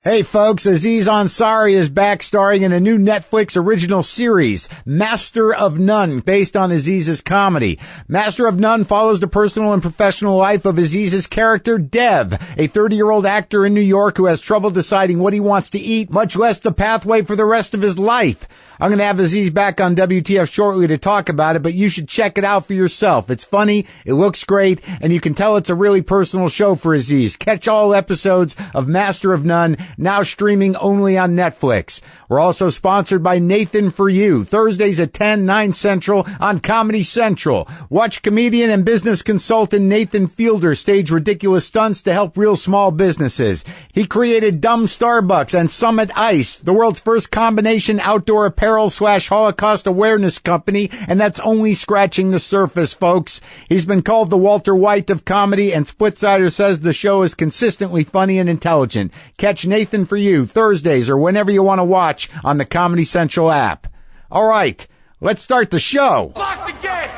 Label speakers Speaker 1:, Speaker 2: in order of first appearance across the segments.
Speaker 1: Hey folks, Aziz Ansari is back starring in a new Netflix original series, Master of None, based on Aziz's comedy. Master of None follows the personal and professional life of Aziz's character, Dev, a 30-year-old actor in New York who has trouble deciding what he wants to eat, much less the pathway for the rest of his life. I'm going to have Aziz back on WTF shortly to talk about it, but you should check it out for yourself. It's funny, it looks great, and you can tell it's a really personal show for Aziz. Catch all episodes of Master of None, now streaming only on Netflix. We're also sponsored by Nathan For You, Thursdays at 10, 9 Central on Comedy Central. Watch comedian and business consultant Nathan Fielder stage ridiculous stunts to help real small businesses. He created Dumb Starbucks and Summit Ice, the world's first combination outdoor apparel/Holocaust awareness company, and that's only scratching the surface, folks. He's been called the Walter White of comedy, and Splitsider says the show is consistently funny and intelligent. Catch Nathan For You Thursdays or whenever you want to watch on the Comedy Central app. All right, let's start the show.
Speaker 2: Lock the gate!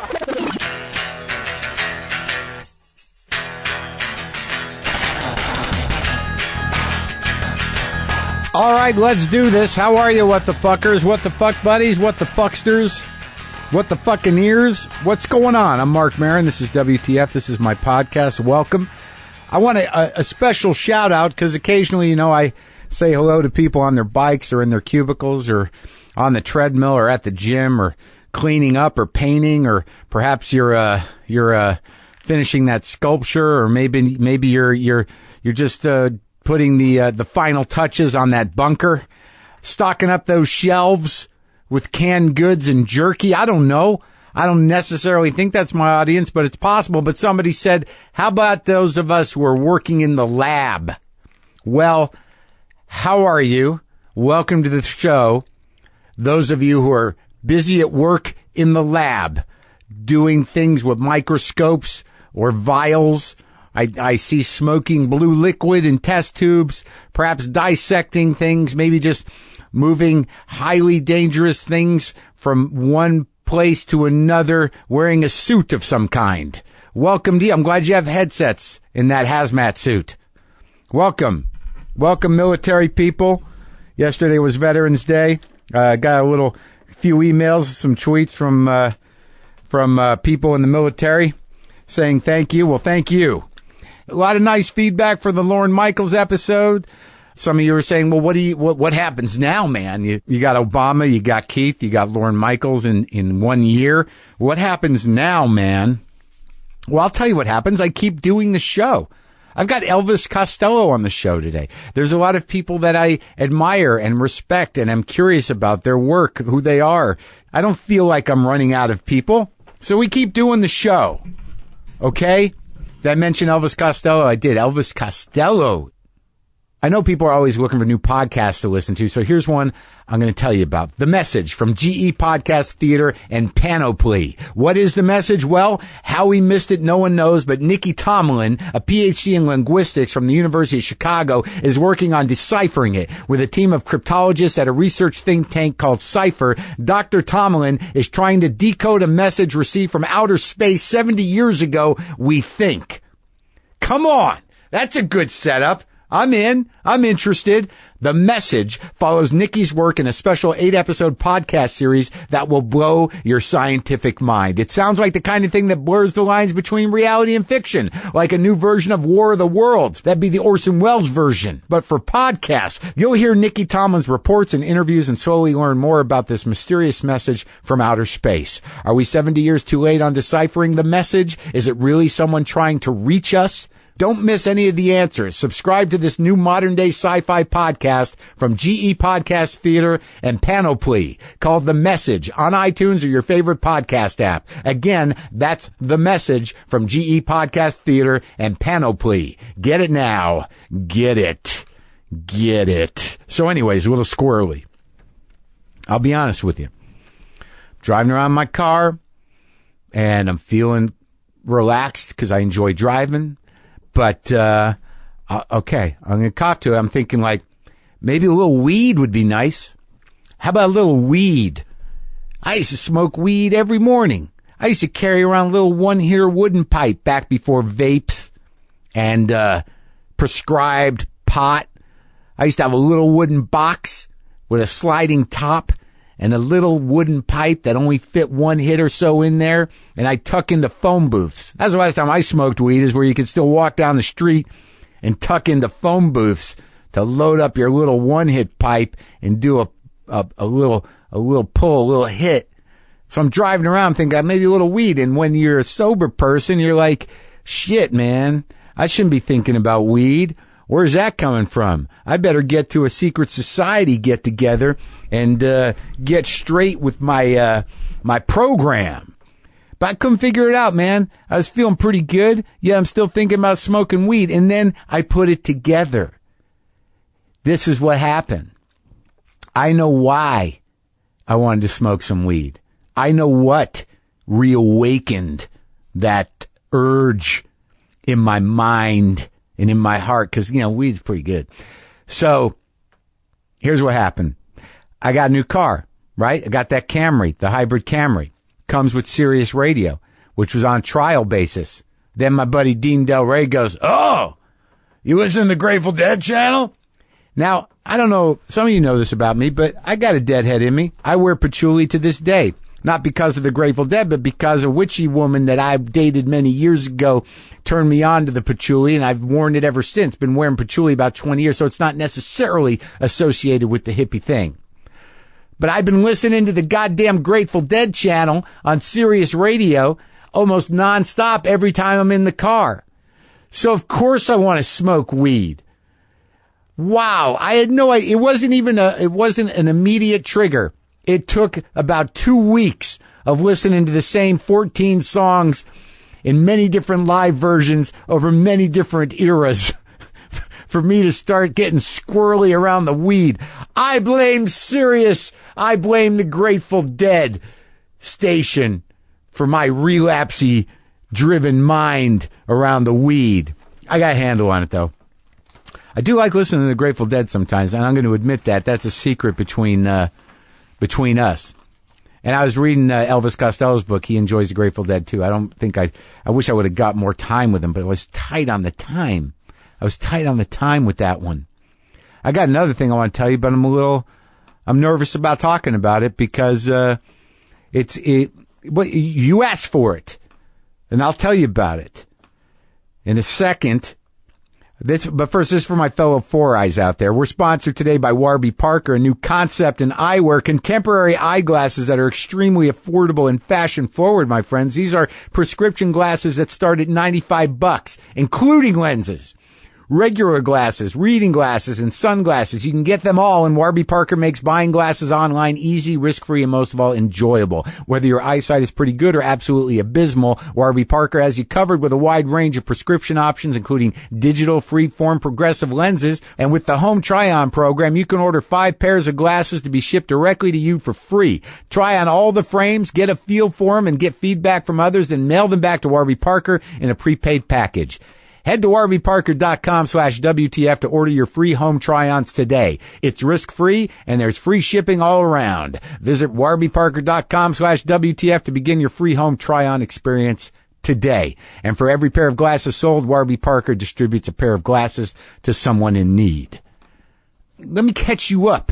Speaker 1: All right, let's do this. How are you, what the fuckers? What the fuck buddies? What the fucksters? What the fucking ears? What's going on? I'm Marc Maron. This is WTF. This is my podcast. Welcome. I want a special shout out because occasionally, you know, I say hello to people on their bikes or in their cubicles or on the treadmill or at the gym or cleaning up or painting, or perhaps you're finishing that sculpture, or maybe you're just putting the final touches on that bunker, stocking up those shelves with canned goods and jerky. I don't know. I don't necessarily think that's my audience, but it's possible. But somebody said, how about those of us who are working in the lab? Well, how are you? Welcome to the show. Those of you who are busy at work in the lab, doing things with microscopes or vials. I see smoking blue liquid in test tubes, perhaps dissecting things, maybe just moving highly dangerous things from one place to another, wearing a suit of some kind. Welcome to you. I'm glad you have headsets in that hazmat suit. Welcome. Welcome, military people. Yesterday was Veterans Day. Got a few emails, some tweets from people in the military saying thank you. Well, thank you. A lot of nice feedback for the Lorne Michaels episode. Some of you were saying, well, what happens now, man? You got Obama, you got Keith, you got Lorne Michaels in 1 year. What happens now, man? Well, I'll tell you what happens. I keep doing the show. I've got Elvis Costello on the show today. There's a lot of people that I admire and respect, and I'm curious about their work, who they are. I don't feel like I'm running out of people, so we keep doing the show. Okay? Did I mention Elvis Costello? I did. Elvis Costello. I know people are always looking for new podcasts to listen to, so here's one I'm going to tell you about. The Message from GE Podcast Theater and Panoply. What is The Message? Well, how we missed it, no one knows, but Nikki Tomlin, a PhD in linguistics from the University of Chicago, is working on deciphering it. With a team of cryptologists at a research think tank called Cypher, Dr. Tomlin is trying to decode a message received from outer space 70 years ago, we think. Come on! That's a good setup. I'm in. I'm interested. The Message follows Nikki's work in a special 8-episode podcast series that will blow your scientific mind. It sounds like the kind of thing that blurs the lines between reality and fiction, like a new version of War of the Worlds. That'd be the Orson Welles version. But for podcasts, you'll hear Nikki Tomlin's reports and interviews and slowly learn more about this mysterious message from outer space. Are we 70 years too late on deciphering the message? Is it really someone trying to reach us? Don't miss any of the answers. Subscribe to this new modern-day sci-fi podcast from GE Podcast Theater and Panoply called The Message on iTunes or your favorite podcast app. Again, that's The Message from GE Podcast Theater and Panoply. Get it now. Get it. Get it. So anyways, a little squirrely. I'll be honest with you. Driving around my car, and I'm feeling relaxed because I enjoy driving. But, okay, I'm going to cop to it. I'm thinking like, maybe a little weed would be nice. How about a little weed? I used to smoke weed every morning. I used to carry around a little one-hitter wooden pipe back before vapes and prescribed pot. I used to have a little wooden box with a sliding top and a little wooden pipe that only fit one hit or so in there, and I tuck into phone booths. That's the last time I smoked weed, is where you could still walk down the street and tuck into phone booths to load up your little one-hit pipe and do a little pull, a little hit. So I'm driving around thinking maybe a little weed, and when you're a sober person, you're like, shit, man, I shouldn't be thinking about weed. Where's that coming from? I better get to a secret society get together and get straight with my my program. But I couldn't figure it out, man. I was feeling pretty good. Yeah, I'm still thinking about smoking weed. And then I put it together. This is what happened. I know why I wanted to smoke some weed. I know what reawakened that urge in my mind and in my heart, because, weed's pretty good. So here's what happened. I got a new car, right? I got that Camry, the hybrid Camry. Comes with Sirius Radio, which was on trial basis. Then my buddy Dean Del Rey goes, oh, you listen to the Grateful Dead channel? Now, I don't know, some of you know this about me, but I got a deadhead in me. I wear patchouli to this day. Not because of the Grateful Dead, but because a witchy woman that I dated many years ago turned me on to the patchouli, and I've worn it ever since. Been wearing patchouli about 20 years, so it's not necessarily associated with the hippie thing. But I've been listening to the goddamn Grateful Dead channel on Sirius Radio almost nonstop every time I'm in the car. So of course I want to smoke weed. Wow, I had no idea. It wasn't an immediate trigger. It took about 2 weeks of listening to the same 14 songs in many different live versions over many different eras for me to start getting squirrely around the weed. I blame Sirius. I blame the Grateful Dead station for my relapsey driven mind around the weed. I got a handle on it, though. I do like listening to the Grateful Dead sometimes, and I'm going to admit that. That's a secret between us. And I was reading Elvis Costello's book. He enjoys the Grateful Dead, too. I wish I would have got more time with him, but I was tight on the time. I was tight on the time with that one. I got another thing I want to tell you, but I'm nervous about talking about it because you asked for it, and I'll tell you about it in a second. But first, this is for my fellow Four Eyes out there. We're sponsored today by Warby Parker, a new concept in eyewear, contemporary eyeglasses that are extremely affordable and fashion forward, my friends. These are prescription glasses that start at $95, including lenses. Regular glasses, reading glasses, and sunglasses. You can get them all, and Warby Parker makes buying glasses online easy, risk-free, and most of all, enjoyable. Whether your eyesight is pretty good or absolutely abysmal, Warby Parker has you covered with a wide range of prescription options, including digital, free-form, progressive lenses. And with the Home Try-On program, you can order 5 pairs of glasses to be shipped directly to you for free. Try on all the frames, get a feel for them, and get feedback from others, then mail them back to Warby Parker in a prepaid package. Head to warbyparker.com/WTF to order your free home try-ons today. It's risk-free, and there's free shipping all around. Visit warbyparker.com/WTF to begin your free home try-on experience today. And for every pair of glasses sold, Warby Parker distributes a pair of glasses to someone in need. Let me catch you up.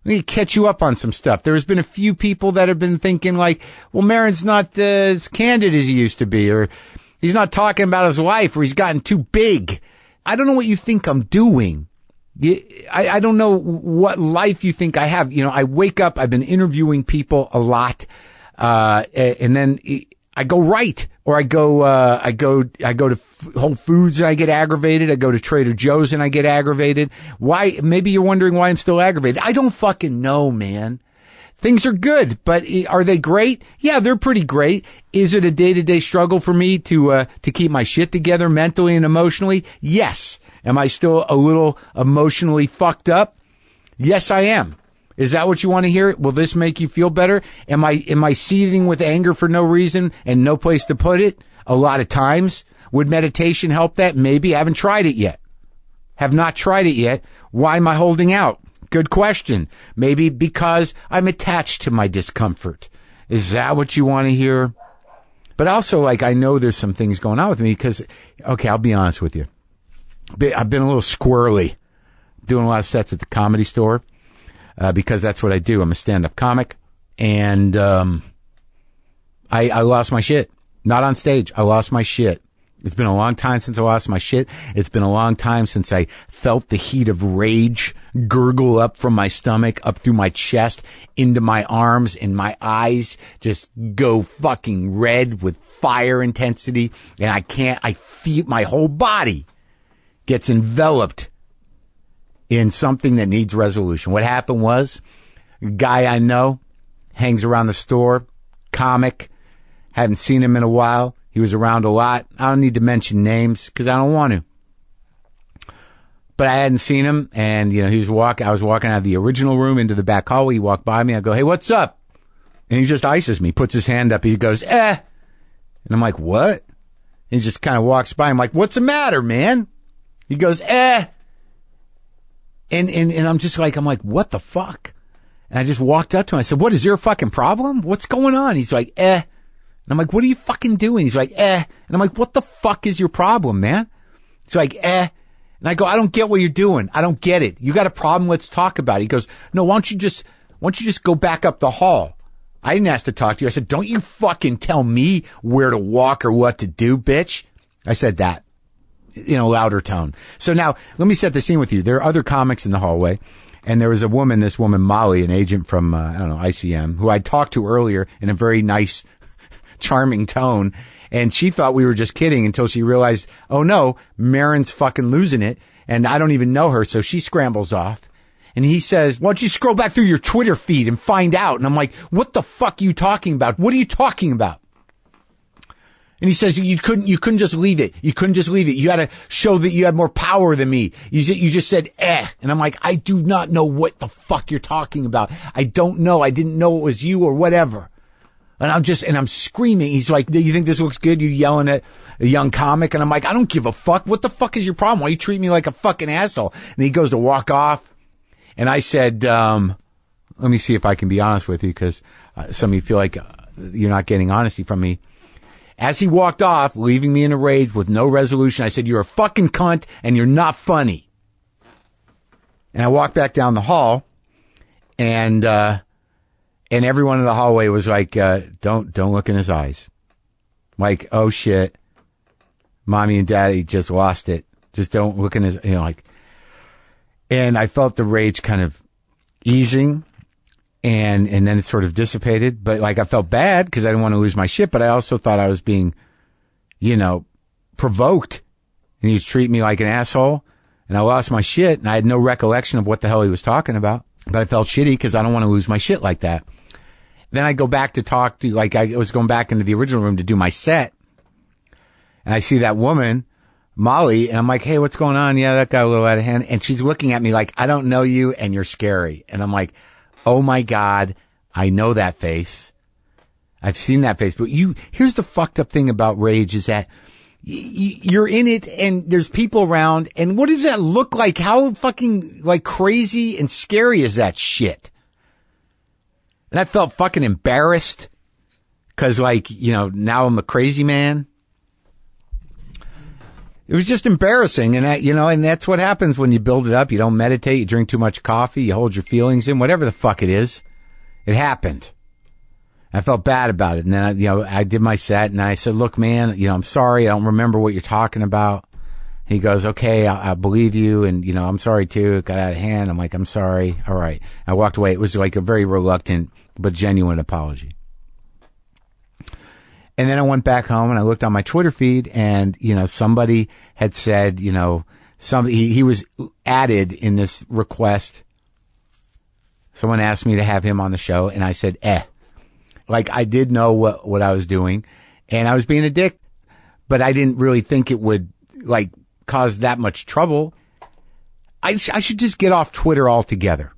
Speaker 1: Let me catch you up on some stuff. There's been a few people that have been thinking like, well, Maron's not as candid as he used to be, or he's not talking about his life, or he's gotten too big. I don't know what you think I'm doing. I don't know what life you think I have. I wake up, I've been interviewing people a lot, and then I go right, or I go to Whole Foods and I get aggravated. I go to Trader Joe's and I get aggravated. Why? Maybe you're wondering why I'm still aggravated. I don't fucking know, man. Things are good, but are they great? Yeah, they're pretty great. Is it a day-to-day struggle for me to keep my shit together mentally and emotionally? Yes. Am I still a little emotionally fucked up? Yes, I am. Is that what you want to hear? Will this make you feel better? Am I seething with anger for no reason and no place to put it? A lot of times. Would meditation help that? Maybe. I haven't tried it yet. Have not tried it yet. Why am I holding out? Good question. Maybe because I'm attached to my discomfort. Is that what you want to hear? But also, I know there's some things going on with me because, okay, I'll be honest with you. I've been a little squirrely. doing a lot of sets at the Comedy Store because that's what I do. I'm a stand-up comic, and I lost my shit. Not on stage. I lost my shit. It's been a long time since I lost my shit. It's been a long time since I felt the heat of rage gurgle up from my stomach, up through my chest, into my arms, and my eyes just go fucking red with fire intensity. And I feel my whole body gets enveloped in something that needs resolution. What happened was, a guy I know hangs around the store, comic, haven't seen him in a while. He was around a lot. I don't need to mention names because I don't want to. But I hadn't seen him, and I was walking out of the original room into the back hallway. He walked by me. I go, "Hey, what's up?" And he just ices me, puts his hand up. He goes, "Eh." And I'm like, "What?" And he just kind of walks by. I'm like, "What's the matter, man?" He goes, "Eh." And I'm just like, "What the fuck?" And I just walked up to him. I said, "What, is there a fucking problem? What's going on?" He's like, "Eh." And I'm like, "What are you fucking doing?" He's like, "Eh." And I'm like, "What the fuck is your problem, man?" He's like, "Eh." And I go, "I don't get what you're doing. I don't get it. You got a problem? Let's talk about it." He goes, "No, why don't you just go back up the hall?" I didn't ask to talk to you. I said, "Don't you fucking tell me where to walk or what to do, bitch." I said that in a louder tone. So now let me set the scene with you. There are other comics in the hallway. And there was this woman, Molly, an agent from, ICM, who I talked to earlier in a very nice, charming tone. And she thought we were just kidding until she realized, oh no, Maron's fucking losing it. And I don't even know her. So she scrambles off. And he says, "Why don't you scroll back through your Twitter feed and find out?" And I'm like, "What the fuck are you talking about? What are you talking about?" And he says, you couldn't just leave it. You couldn't just leave it. You had to show that you had more power than me. You just said, "Eh." And I'm like, "I do not know what the fuck you're talking about. I don't know. I didn't know it was you or whatever." And I'm screaming. He's like, "Do you think this looks good? You yelling at a young comic?" And I'm like, "I don't give a fuck. What the fuck is your problem? Why you treat me like a fucking asshole?" And he goes to walk off. And I said, let me see if I can be honest with you, because some of you feel like you're not getting honesty from me. As he walked off, leaving me in a rage with no resolution, I said, "You're a fucking cunt and you're not funny." And I walked back down the hall, and everyone in the hallway was like, don't look in his eyes. Like, "Oh shit, mommy and daddy just lost it. Just don't look in his," and I felt the rage kind of easing. And then it sort of dissipated, but I felt bad because I didn't want to lose my shit, but I also thought I was being, provoked, and he was treating me like an asshole, and I lost my shit, and I had no recollection of what the hell he was talking about, but I felt shitty because I don't want to lose my shit like that. Then I go back to talk to, I was going back into the original room to do my set, and I see that woman, Molly, and I'm like, "Hey, what's going on?" "Yeah, that got a little out of hand." And she's looking at me like, "I don't know you, and you're scary." And I'm like, oh my God, I know that face. I've seen that face. But here's the fucked up thing about rage is that you're in it and there's people around. And what does that look like? How fucking crazy and scary is that shit? And I felt fucking embarrassed because now I'm a crazy man. It was just embarrassing. And and that's what happens when you build it up. You don't meditate. You drink too much coffee. You hold your feelings in, whatever the fuck it is. It happened. I felt bad about it. And then, I did my set and I said, "Look, man, I'm sorry. I don't remember what you're talking about." He goes, "Okay, I believe you. And, I'm sorry too. It got out of hand." I'm like, "I'm sorry." All right. I walked away. It was a very reluctant but genuine apology. And then I went back home and I looked on my Twitter feed and, somebody had said, he was added in this request. Someone asked me to have him on the show and I said, "Eh." I did know what I was doing and I was being a dick, but I didn't really think it would cause that much trouble. I should just get off Twitter altogether.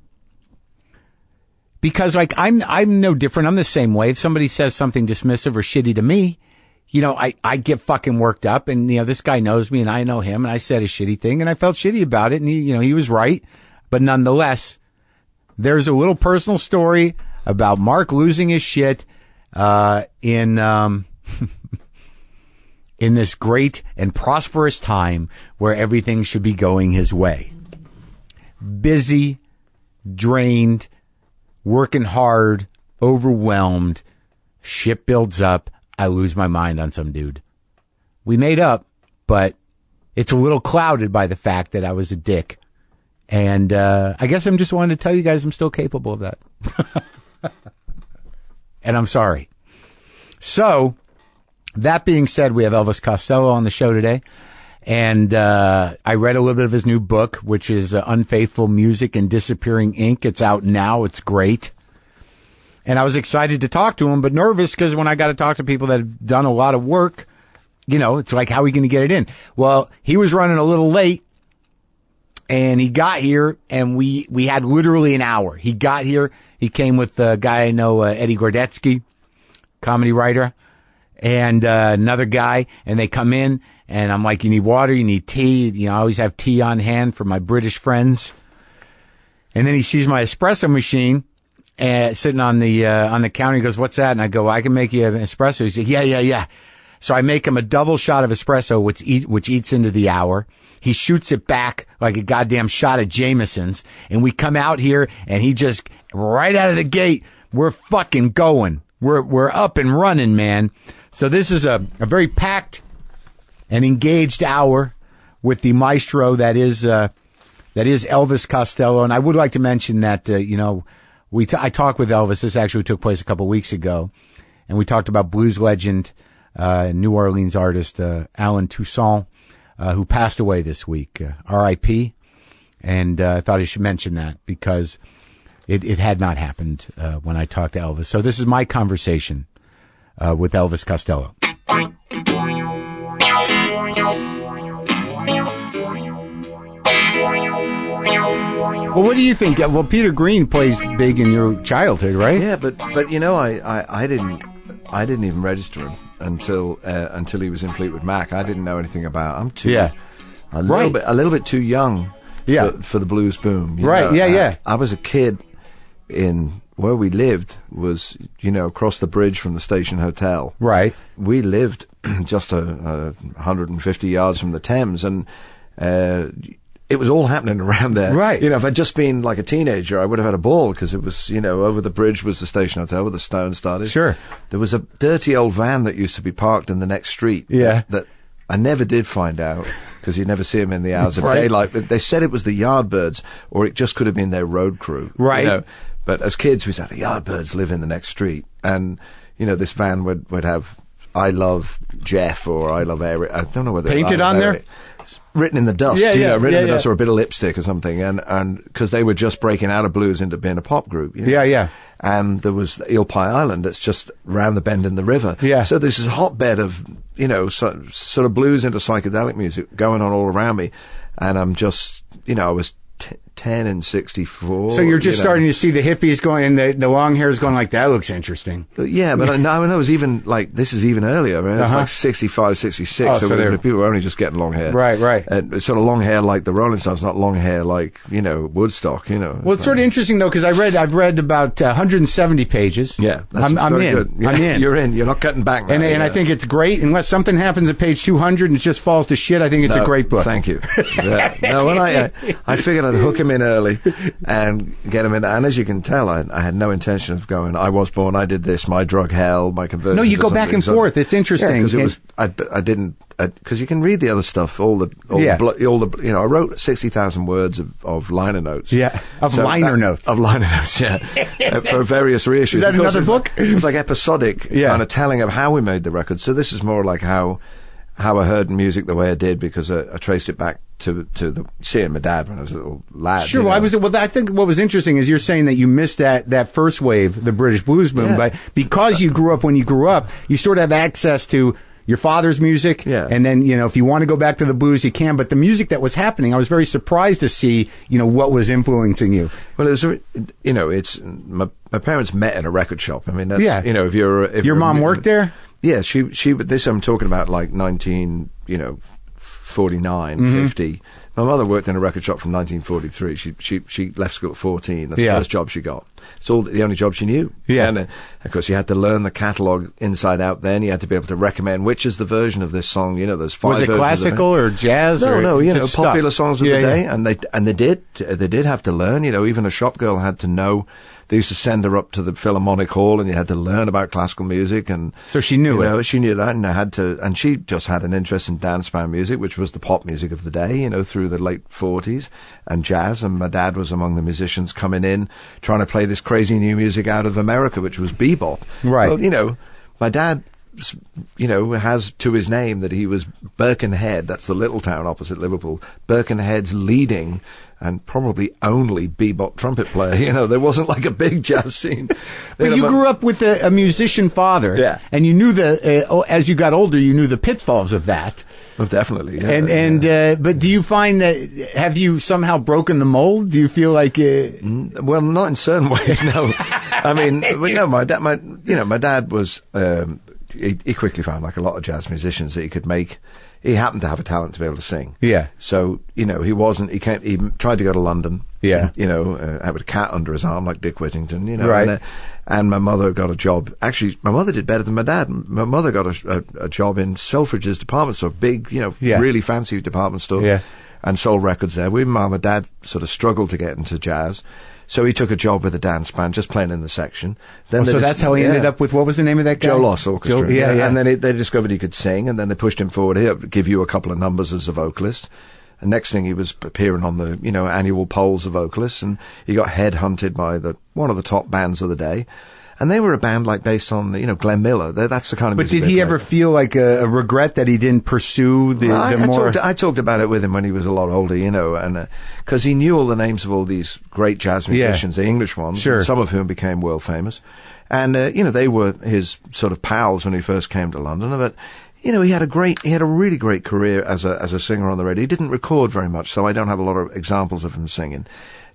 Speaker 1: Because I'm no different. I'm the same way. If somebody says something dismissive or shitty to me, I get fucking worked up and, this guy knows me and I know him and I said a shitty thing and I felt shitty about it and he was right. But nonetheless, there's a little personal story about Mark losing his shit, in this great and prosperous time where everything should be going his way. busy, drained, working hard, overwhelmed. Shit builds up. I lose my mind on some dude. We made up, but it's a little clouded by the fact that I was a dick. And I guess I'm just wanting to tell you guys I'm still capable of that. And I'm sorry. So, that being said, we have Elvis Costello on the show today. And I read a little bit of his new book, which is Unfaithful Music and Disappearing Ink. It's out now. It's great. And I was excited to talk to him, but nervous because when I got to talk to people that have done a lot of work, you know, it's like, how are we going to get it in? Well, he was running a little late, and he got here, and we had literally an hour. He got here. He came with a guy I know, Eddie Gordetsky, comedy writer, and another guy, and they come in, and I'm like, you need water, you need tea. You know, I always have tea on hand for my British friends. And then he sees my espresso machine sitting on the counter. He goes, what's that? And I go, I can make you an espresso. He said, yeah. So I make him a double shot of espresso, which eats into the hour. He shoots it back like a goddamn shot of Jameson's. And we come out here, and he just, right out of the gate, we're fucking going. We're up and running, man. So this is a very packed and engaged hour with the maestro that is Elvis Costello. And I would like to mention that, I talked with Elvis. This actually took place a couple weeks ago. And we talked about blues legend, New Orleans artist, Allen Toussaint, who passed away this week, R.I.P. And I thought I should mention that because it had not happened when I talked to Elvis. So this is my conversation with Elvis Costello. Well, what do you think? Well, Peter Green plays big in your childhood, right?
Speaker 2: Yeah, but you know, I didn't even register him until he was in Fleetwood Mac. I didn't know anything about. A little bit too young.
Speaker 1: Yeah.
Speaker 2: For the blues boom.
Speaker 1: Right.
Speaker 2: know.
Speaker 1: Yeah.
Speaker 2: I was a kid in where we lived was, across the bridge from the Station Hotel.
Speaker 1: Right.
Speaker 2: We lived just 150 yards from the Thames, and it was all happening around there.
Speaker 1: Right.
Speaker 2: If I'd just been like a teenager, I would have had a ball because it was, over the bridge was the Station Hotel where the Stones started.
Speaker 1: Sure.
Speaker 2: There was a dirty old van that used to be parked in the next street.
Speaker 1: Yeah.
Speaker 2: That I never did find out because you never see them in the hours of
Speaker 1: Right.
Speaker 2: daylight. But they said it was the Yardbirds, or it just could have been their road crew.
Speaker 1: Right.
Speaker 2: But as kids, we said the Yardbirds live in the next street, and this van would have "I love Jeff" or "I love Eric." I don't know whether
Speaker 1: painted on there.
Speaker 2: Written in the dust,
Speaker 1: written
Speaker 2: in the dust, or a bit of lipstick or something, and because they were just breaking out of blues into being a pop group.
Speaker 1: Yeah.
Speaker 2: And there was Eel Pie Island that's just round the bend in the river.
Speaker 1: Yeah.
Speaker 2: So there's this hotbed of, sort of blues into psychedelic music going on all around me. And I'm just, I was 10 in 64.
Speaker 1: So you're just starting to see the hippies going, and the long hair is going like, that looks interesting.
Speaker 2: Yeah, but I know it was even like, this is even earlier. Right? It's like 65, 66.
Speaker 1: Oh,
Speaker 2: so people were only just getting long hair.
Speaker 1: Right.
Speaker 2: And it's sort of long hair like the Rolling Stones, not long hair like, Woodstock,
Speaker 1: Well, it's sort of interesting though, because I've read about 170 pages.
Speaker 2: Yeah.
Speaker 1: I'm in.
Speaker 2: Good. Yeah,
Speaker 1: I'm in.
Speaker 2: You're in. You're not cutting back now.
Speaker 1: And I think it's great. Unless something happens at page 200 and it just falls to shit, I think it's a great book.
Speaker 2: Thank you. Yeah. No, when I figured I'd hook him in early and get him in. And as you can tell, I had no intention of going, I was born, I did this, my drug hell, my conversion.
Speaker 1: No, you go back and forth. It's interesting.
Speaker 2: Yeah, because I didn't, because you can read the other stuff, I wrote 60,000 words of liner notes.
Speaker 1: Yeah, of liner notes,
Speaker 2: yeah, for various reissues.
Speaker 1: Is that another book?
Speaker 2: It was like episodic kind of telling of how we made the record. So this is more like how I heard music the way I did, because I traced it back to seeing my dad when I was a little lad.
Speaker 1: Sure. Well, I think what was interesting is you're saying that you missed that first wave, the British blues boom, but because you grew up when you grew up, you sort of have access to your father's music. Yeah. And then, if you want to go back to the blues, you can. But the music that was happening, I was very surprised to see, what was influencing you.
Speaker 2: Well, it was, it's my parents met in a record shop. I mean, that's, if
Speaker 1: your mom worked there?
Speaker 2: Yeah, she. But this I'm talking about like 1949, 50. My mother worked in a record shop from 1943. She left school at 14. That's the first job she got. it's all the only job she knew.
Speaker 1: Yeah.
Speaker 2: And of course, you had to learn the catalogue inside out. Then you had to be able to recommend which is the version of this song. You know, there's 5 versions.
Speaker 1: Was it classical or jazz?
Speaker 2: No,
Speaker 1: or
Speaker 2: you know, popular
Speaker 1: stuff?
Speaker 2: songs of the day, and they did have to learn. You know, even a shop girl had to know. They used to send her up to the Philharmonic Hall, and you had to learn about classical music, and
Speaker 1: so she knew it.
Speaker 2: You know, she knew that, and she just had an interest in dance band music, which was the pop music of the day. You know, through the late 40s, and jazz. And my dad was among the musicians coming in, trying to play this crazy new music out of America, which was bebop.
Speaker 1: Right.
Speaker 2: Well, you know, my dad, you know, has to his name that he was Birkenhead. That's the little town opposite Liverpool. Birkenhead's leading and probably only bebop trumpet player. You know, there wasn't like a big jazz scene.
Speaker 1: But you grew up with a musician father.
Speaker 2: Yeah.
Speaker 1: And you knew as you got older, you knew the pitfalls of that.
Speaker 2: Well, definitely. Yeah,
Speaker 1: but do you find that, have you somehow broken the mold? Do you feel like
Speaker 2: well, not in certain ways, no. I mean, no, my dad was, he quickly found, like a lot of jazz musicians, that he could make. He happened to have a talent to be able to sing.
Speaker 1: Yeah.
Speaker 2: So, you know, he tried to go to London.
Speaker 1: Yeah.
Speaker 2: You know, had a cat under his arm like Dick Whittington, you know.
Speaker 1: Right.
Speaker 2: And my mother got a job. Actually, my mother did better than my dad. My mother got a job in Selfridge's department store, big, you know, really fancy department store. Yeah. And sold records there. My dad sort of struggled to get into jazz. So he took a job with a dance band, just playing in the section. Then
Speaker 1: so that's how he ended up with, what was the name of that guy?
Speaker 2: Joe Loss Orchestra.
Speaker 1: Yeah.
Speaker 2: And then they discovered he could sing, and then they pushed him forward. He'll give you a couple of numbers as a vocalist. And next thing, he was appearing on the, you know, annual polls of vocalists, and he got headhunted by one of the top bands of the day. And they were a band like based on, you know, Glenn Miller. That's the kind of music.
Speaker 1: But did he ever feel like a regret that he didn't pursue the more?
Speaker 2: I talked about it with him when he was a lot older, you know, and because he knew all the names of all these great jazz musicians, the English ones,
Speaker 1: sure.
Speaker 2: Some of whom became world famous. And, you know, they were his sort of pals when he first came to London. But, you know, he had a really great career as a singer on the radio. He didn't record very much, so I don't have a lot of examples of him singing.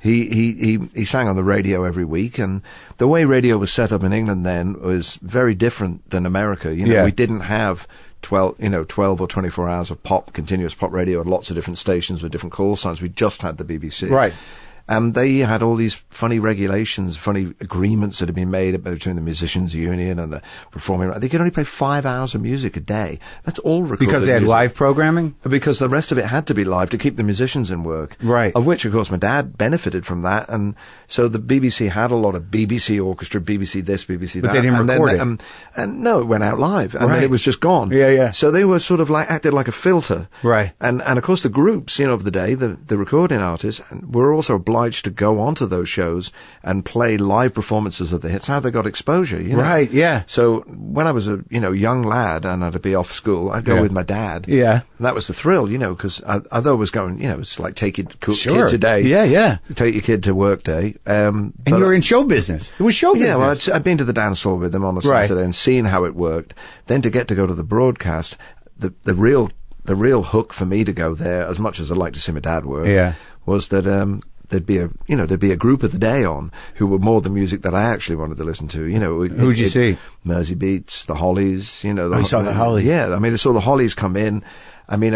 Speaker 2: He sang on the radio every week, and the way radio was set up in England then was very different than America. You know, we didn't have 12 or 24 hours of continuous pop radio and lots of different stations with different call signs. We just had the BBC.
Speaker 1: Right.
Speaker 2: And they had all these funny regulations, funny agreements that had been made between the musicians' union and the performing. They could only play 5 hours of music a day. That's all recorded
Speaker 1: because they had
Speaker 2: music.
Speaker 1: live programming?
Speaker 2: Because the rest of it had to be live to keep the musicians in work.
Speaker 1: Right.
Speaker 2: Of which, of course, my dad benefited from that. And so the BBC had a lot of BBC orchestra, BBC this, BBC that.
Speaker 1: But they didn't record it.
Speaker 2: And no, it went out live. And then it was just gone.
Speaker 1: Yeah.
Speaker 2: So they were sort of acted like a filter.
Speaker 1: Right.
Speaker 2: And of course, the groups, you know, of the day, the recording artists, were also obliged to go onto those shows and play live performances of the hits. How they got exposure, you know?
Speaker 1: Right, yeah.
Speaker 2: So when I was a young lad and I'd be off school, I'd go with my dad.
Speaker 1: Yeah.
Speaker 2: And that was the thrill, you know, because although I was going, you know, it's like take your
Speaker 1: sure.
Speaker 2: kid today.
Speaker 1: Yeah.
Speaker 2: Take your kid to work day.
Speaker 1: And you were in show business. It was show business.
Speaker 2: Yeah, well, I'd been to the dance hall with them on a Saturday and seen how it worked. Then to get to go to the broadcast, the real hook for me to go there, as much as I'd like to see my dad work, was that there'd be a group of the day on who were more the music that I actually wanted to listen to. You know,
Speaker 1: who'd you see?
Speaker 2: Mersey Beats, the Hollies. You know,
Speaker 1: you saw the Hollies.
Speaker 2: Yeah, I mean, I saw the Hollies come in. I mean,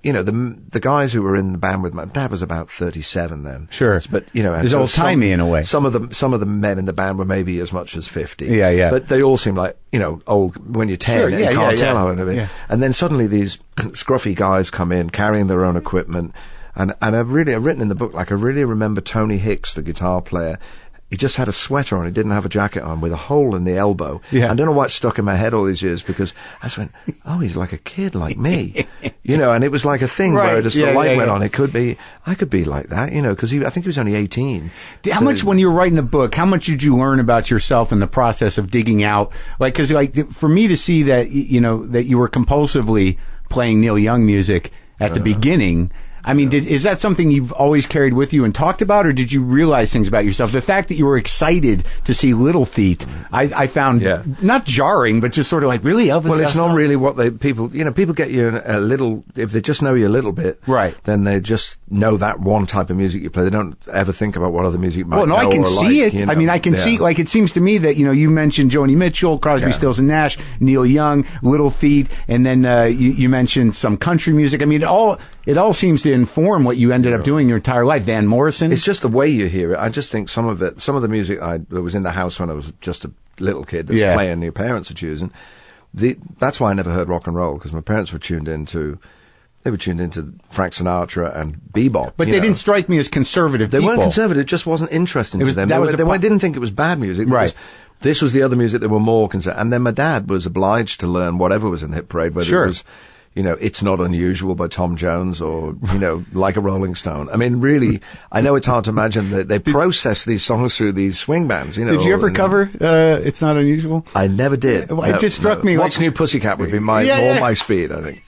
Speaker 2: you know, the guys who were in the band with my dad was about 37 then.
Speaker 1: Sure,
Speaker 2: but you know,
Speaker 1: it was old timey in a way.
Speaker 2: Some of the men in the band were maybe as much as 50.
Speaker 1: Yeah.
Speaker 2: But they all seemed like, you know, old when you're 10.
Speaker 1: Sure,
Speaker 2: you can't tell how it is.
Speaker 1: Yeah.
Speaker 2: And then suddenly these scruffy guys come in carrying their own equipment. And I've written in the book, like, I really remember Tony Hicks, the guitar player. He just had a sweater on. He didn't have a jacket on, with a hole in the elbow.
Speaker 1: Yeah.
Speaker 2: I don't know why it stuck in my head all these years, because I just went, oh, he's like a kid like me. You know, and it was like a thing where just the light went on. I could be like that, you know, because I think he was only 18.
Speaker 1: How much, when you were writing the book, how much did you learn about yourself in the process of digging out? Like, because, like, for me to see that, you know, that you were compulsively playing Neil Young music at the beginning, I mean, is that something you've always carried with you and talked about, or did you realize things about yourself? The fact that you were excited to see Little Feat, I found not jarring, but just sort of like, really, Elvis?
Speaker 2: Well, it's not really what people get you a little, if they just know you a little bit,
Speaker 1: right?
Speaker 2: Then they just know that one type of music you play. They don't ever think about what other music might
Speaker 1: Well, no,
Speaker 2: know
Speaker 1: I can
Speaker 2: or
Speaker 1: see
Speaker 2: like,
Speaker 1: it.
Speaker 2: you know?
Speaker 1: I mean, I can see, like, it seems to me that, you know, you mentioned Joni Mitchell, Crosby, Stills and Nash, Neil Young, Little Feat, and then you mentioned some country music. I mean, it all seems to inform what you ended up doing your entire life. Van Morrison.
Speaker 2: It's just the way you hear it. I just think some of the music that was in the house when I was just a little kid that's playing your parents are choosing. That's why I never heard rock and roll, because my parents were tuned into Frank Sinatra and bebop.
Speaker 1: But they didn't strike me as conservative
Speaker 2: They
Speaker 1: people.
Speaker 2: weren't conservative. It just wasn't interesting to them. They didn't think it was bad music.
Speaker 1: Right.
Speaker 2: This was the other music that were more concerned. And then my dad was obliged to learn whatever was in the hit parade, whether it was, It's Not Unusual by Tom Jones or, Like a Rolling Stone. I mean, really, I know it's hard to imagine that they process these songs through these swing bands,
Speaker 1: Did you ever cover It's Not Unusual?
Speaker 2: I never did.
Speaker 1: It just struck me.
Speaker 2: What's New Pussycat would be my speed, I think.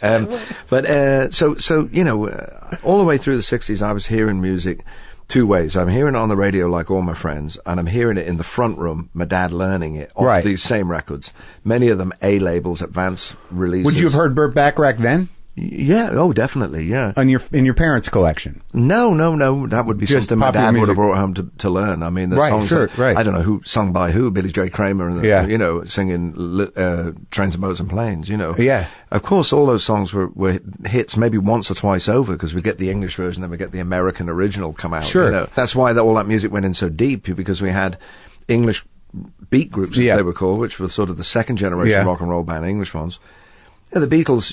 Speaker 2: All the way through the 60s, I was hearing music two ways. I'm hearing it on the radio like all my friends, and I'm hearing it in the front room, my dad learning it off these same records. Many of them A labels, advance releases.
Speaker 1: Would you have heard Burt Bacharach then?
Speaker 2: Yeah, definitely, yeah.
Speaker 1: In your parents' collection?
Speaker 2: No. That would be
Speaker 1: just
Speaker 2: something my dad would have brought home to learn. I mean, the songs I don't know who sung by who, Billy J. Kramer, and singing Trains and Boats and Planes,
Speaker 1: Yeah.
Speaker 2: Of course, all those songs were hits maybe once or twice over, because we'd get the English version, then we'd get the American original come out.
Speaker 1: Sure.
Speaker 2: That's why all that music went in so deep, because we had English beat groups, as they were called, which were sort of the second generation rock and roll band, English ones. Yeah, the Beatles,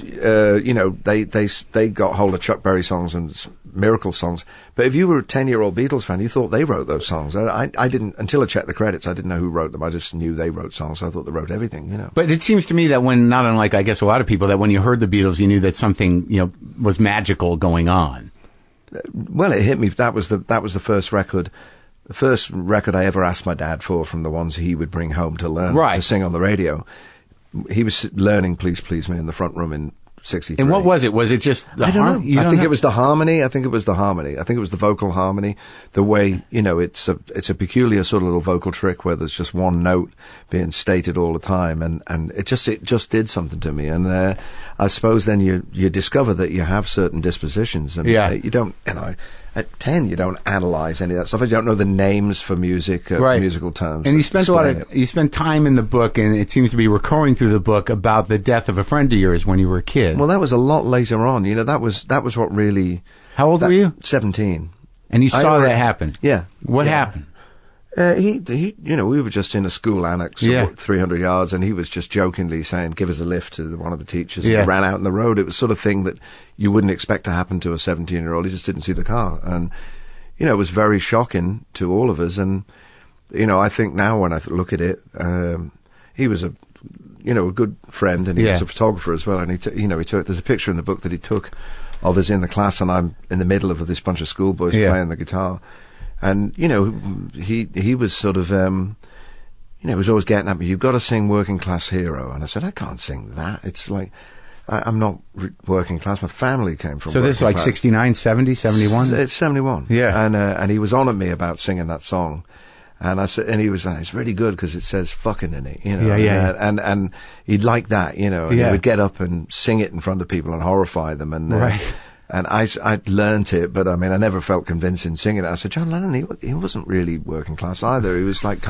Speaker 2: they got hold of Chuck Berry songs and Miracle songs. But if you were a 10-year-old Beatles fan, you thought they wrote those songs. I didn't, until I checked the credits, I didn't know who wrote them. I just knew they wrote songs. I thought they wrote everything,
Speaker 1: But it seems to me that not unlike, I guess, a lot of people, that when you heard the Beatles, you knew that something, was magical going on.
Speaker 2: Well, it hit me. That was the first record. The first record I ever asked my dad for, from the ones he would bring home to learn to sing on the radio. He was learning Please Please Me in the front room in 63.
Speaker 1: And what was it? Was it just the
Speaker 2: I don't know. I think it was the harmony. I think it was the vocal harmony. The way, it's a peculiar sort of little vocal trick where there's just one note being stated all the time. And it just did something to me. And I suppose then you discover that you have certain dispositions. And you don't, at 10, you don't analyze any of that stuff. You don't know the names for music, musical terms.
Speaker 1: And you spent time in the book, and it seems to be recurring through the book, about the death of a friend of yours when you were a kid.
Speaker 2: That was a lot later on. That was what really.
Speaker 1: How old were you?
Speaker 2: 17.
Speaker 1: And you saw that happen?
Speaker 2: Yeah.
Speaker 1: What happened?
Speaker 2: We were just in a school annex, 300 yards, and he was just jokingly saying, "Give us a lift," to one of the teachers. And he ran out in the road. It was sort of thing that you wouldn't expect to happen to a 17-year-old. He just didn't see the car. And, it was very shocking to all of us. And, I think now when I look at it, he was a good friend, and he was a photographer as well. And he took, there's a picture in the book that he took of us in the class, and I'm in the middle of this bunch of schoolboys playing the guitar. And, he was sort of, he was always getting at me, "You've got to sing Working Class Hero." And I said, "I can't sing that. It's like, I'm not working class. My family came from."
Speaker 1: So this is like 69, 70, 71?
Speaker 2: It's 71.
Speaker 1: Yeah.
Speaker 2: And he was on at me about singing that song. And I said, and he was like, "It's really good because it says fucking in it, And he'd like that, and he would get up and sing it in front of people and horrify them. And, and I'd learnt it, but I mean, I never felt convincing singing it. I said, John Lennon, he wasn't really working class either. He was like,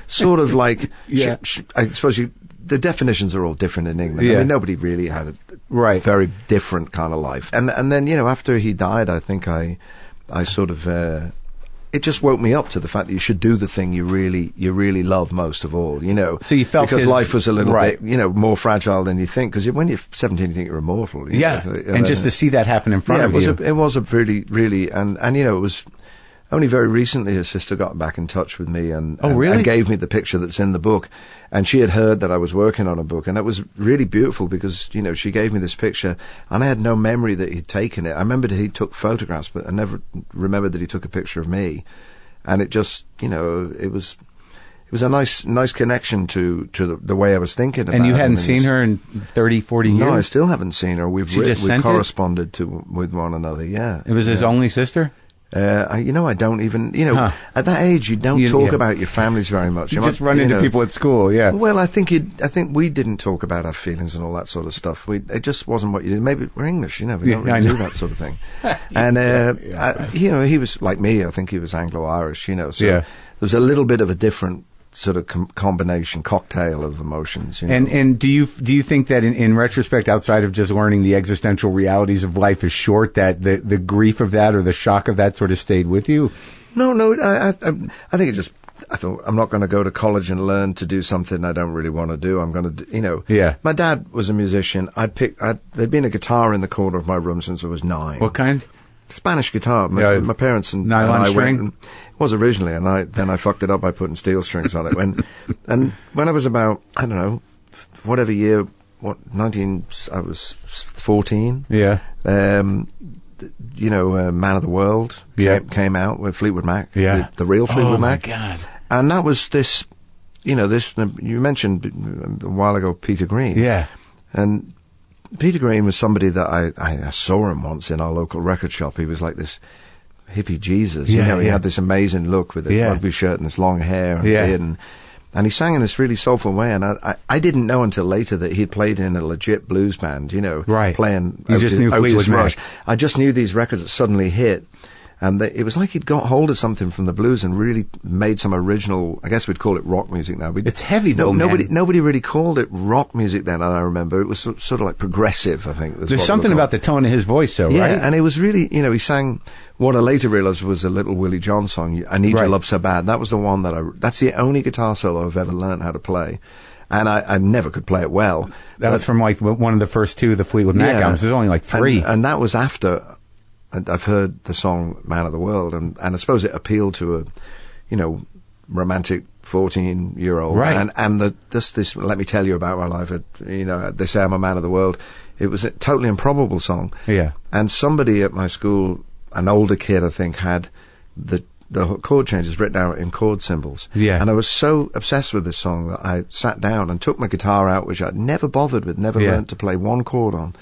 Speaker 2: sort of like, I suppose the definitions are all different in England. I mean, nobody really had a very different kind of life. And then, after he died, I think I sort of, it just woke me up to the fact that you should do the thing you really love most of all,
Speaker 1: So you felt
Speaker 2: because life was a little bit, more fragile than you think. Because when you're 17, you think you're immortal.
Speaker 1: And just to see that happen in front of you.
Speaker 2: It was a really, really, and it was only very recently his sister got back in touch with me and gave me the picture that's in the book. And she had heard that I was working on a book, and that was really beautiful because, she gave me this picture, and I had no memory that he'd taken it. I remembered he took photographs, but I never remembered that he took a picture of me. And it just, it was a nice connection to the way I was thinking about it.
Speaker 1: And you hadn't seen her in 30, 40 years?
Speaker 2: No, I still haven't seen her. We've corresponded with one another, It
Speaker 1: was his only sister?
Speaker 2: I don't even, at that age, you don't talk about your families very much.
Speaker 1: You just run into people at school,
Speaker 2: Well, I think we didn't talk about our feelings and all that sort of stuff. It just wasn't what you did. Maybe we're English, we don't really do that sort of thing. And, he was like me. I think he was Anglo-Irish, so there was a little bit of a different sort of combination, cocktail of emotions. You know?
Speaker 1: And do you think that in retrospect, outside of just learning the existential realities of life is short, that the grief of that or the shock of that sort of stayed with you?
Speaker 2: No, I think it just, I thought, I'm not going to go to college and learn to do something I don't really want to do. I'm going to, you know.
Speaker 1: Yeah.
Speaker 2: My dad was a musician. There'd been a guitar in the corner of my room since I was 9.
Speaker 1: What kind?
Speaker 2: Spanish guitar. My parents and
Speaker 1: nylon
Speaker 2: I
Speaker 1: string?
Speaker 2: went, it was originally, and then I fucked it up by putting steel strings on it. And when I was about, I don't know, whatever year, I was 14.
Speaker 1: Yeah.
Speaker 2: You know, Man of the World came out with Fleetwood Mac.
Speaker 1: Yeah.
Speaker 2: The real Fleetwood Mac.
Speaker 1: Oh, my God.
Speaker 2: And that was this, you know, you mentioned a while ago Peter Green.
Speaker 1: Yeah.
Speaker 2: And Peter Green was somebody that I saw him once in our local record shop. He was like this hippie Jesus.
Speaker 1: Yeah,
Speaker 2: you know, he had this amazing look with a rugby shirt and this long hair and beard. And he sang in this really soulful way. And I didn't know until later that he'd played in a legit blues band, you know, playing.
Speaker 1: You just knew Fleetwood Mac.
Speaker 2: I just knew these records that suddenly hit. And it was like he'd got hold of something from the blues and really made some original, I guess we'd call it rock music now.
Speaker 1: It's heavy, though,
Speaker 2: Nobody really called it rock music then, I remember. It was sort of like progressive, I think.
Speaker 1: There's something about the tone of his voice, though, right?
Speaker 2: Yeah, and it was really, you know, he sang what I later realized was a Little Willie John song, I Need Your Love So Bad. That was the one that's the only guitar solo I've ever learned how to play. And I never could play it well.
Speaker 1: That was from like one of the first two of the Fleetwood Mac albums. There's only like 3.
Speaker 2: And that was after I've heard the song Man of the World, and I suppose it appealed to a, you know, romantic 14-year-old.
Speaker 1: Right.
Speaker 2: And this, let me tell you about my life. You know, they say I'm a man of the world. It was a totally improbable song.
Speaker 1: Yeah.
Speaker 2: And somebody at my school, an older kid, I think, had the chord changes written out in chord symbols.
Speaker 1: Yeah.
Speaker 2: And I was so obsessed with this song that I sat down and took my guitar out, which I'd never bothered with, never learned to play one chord on,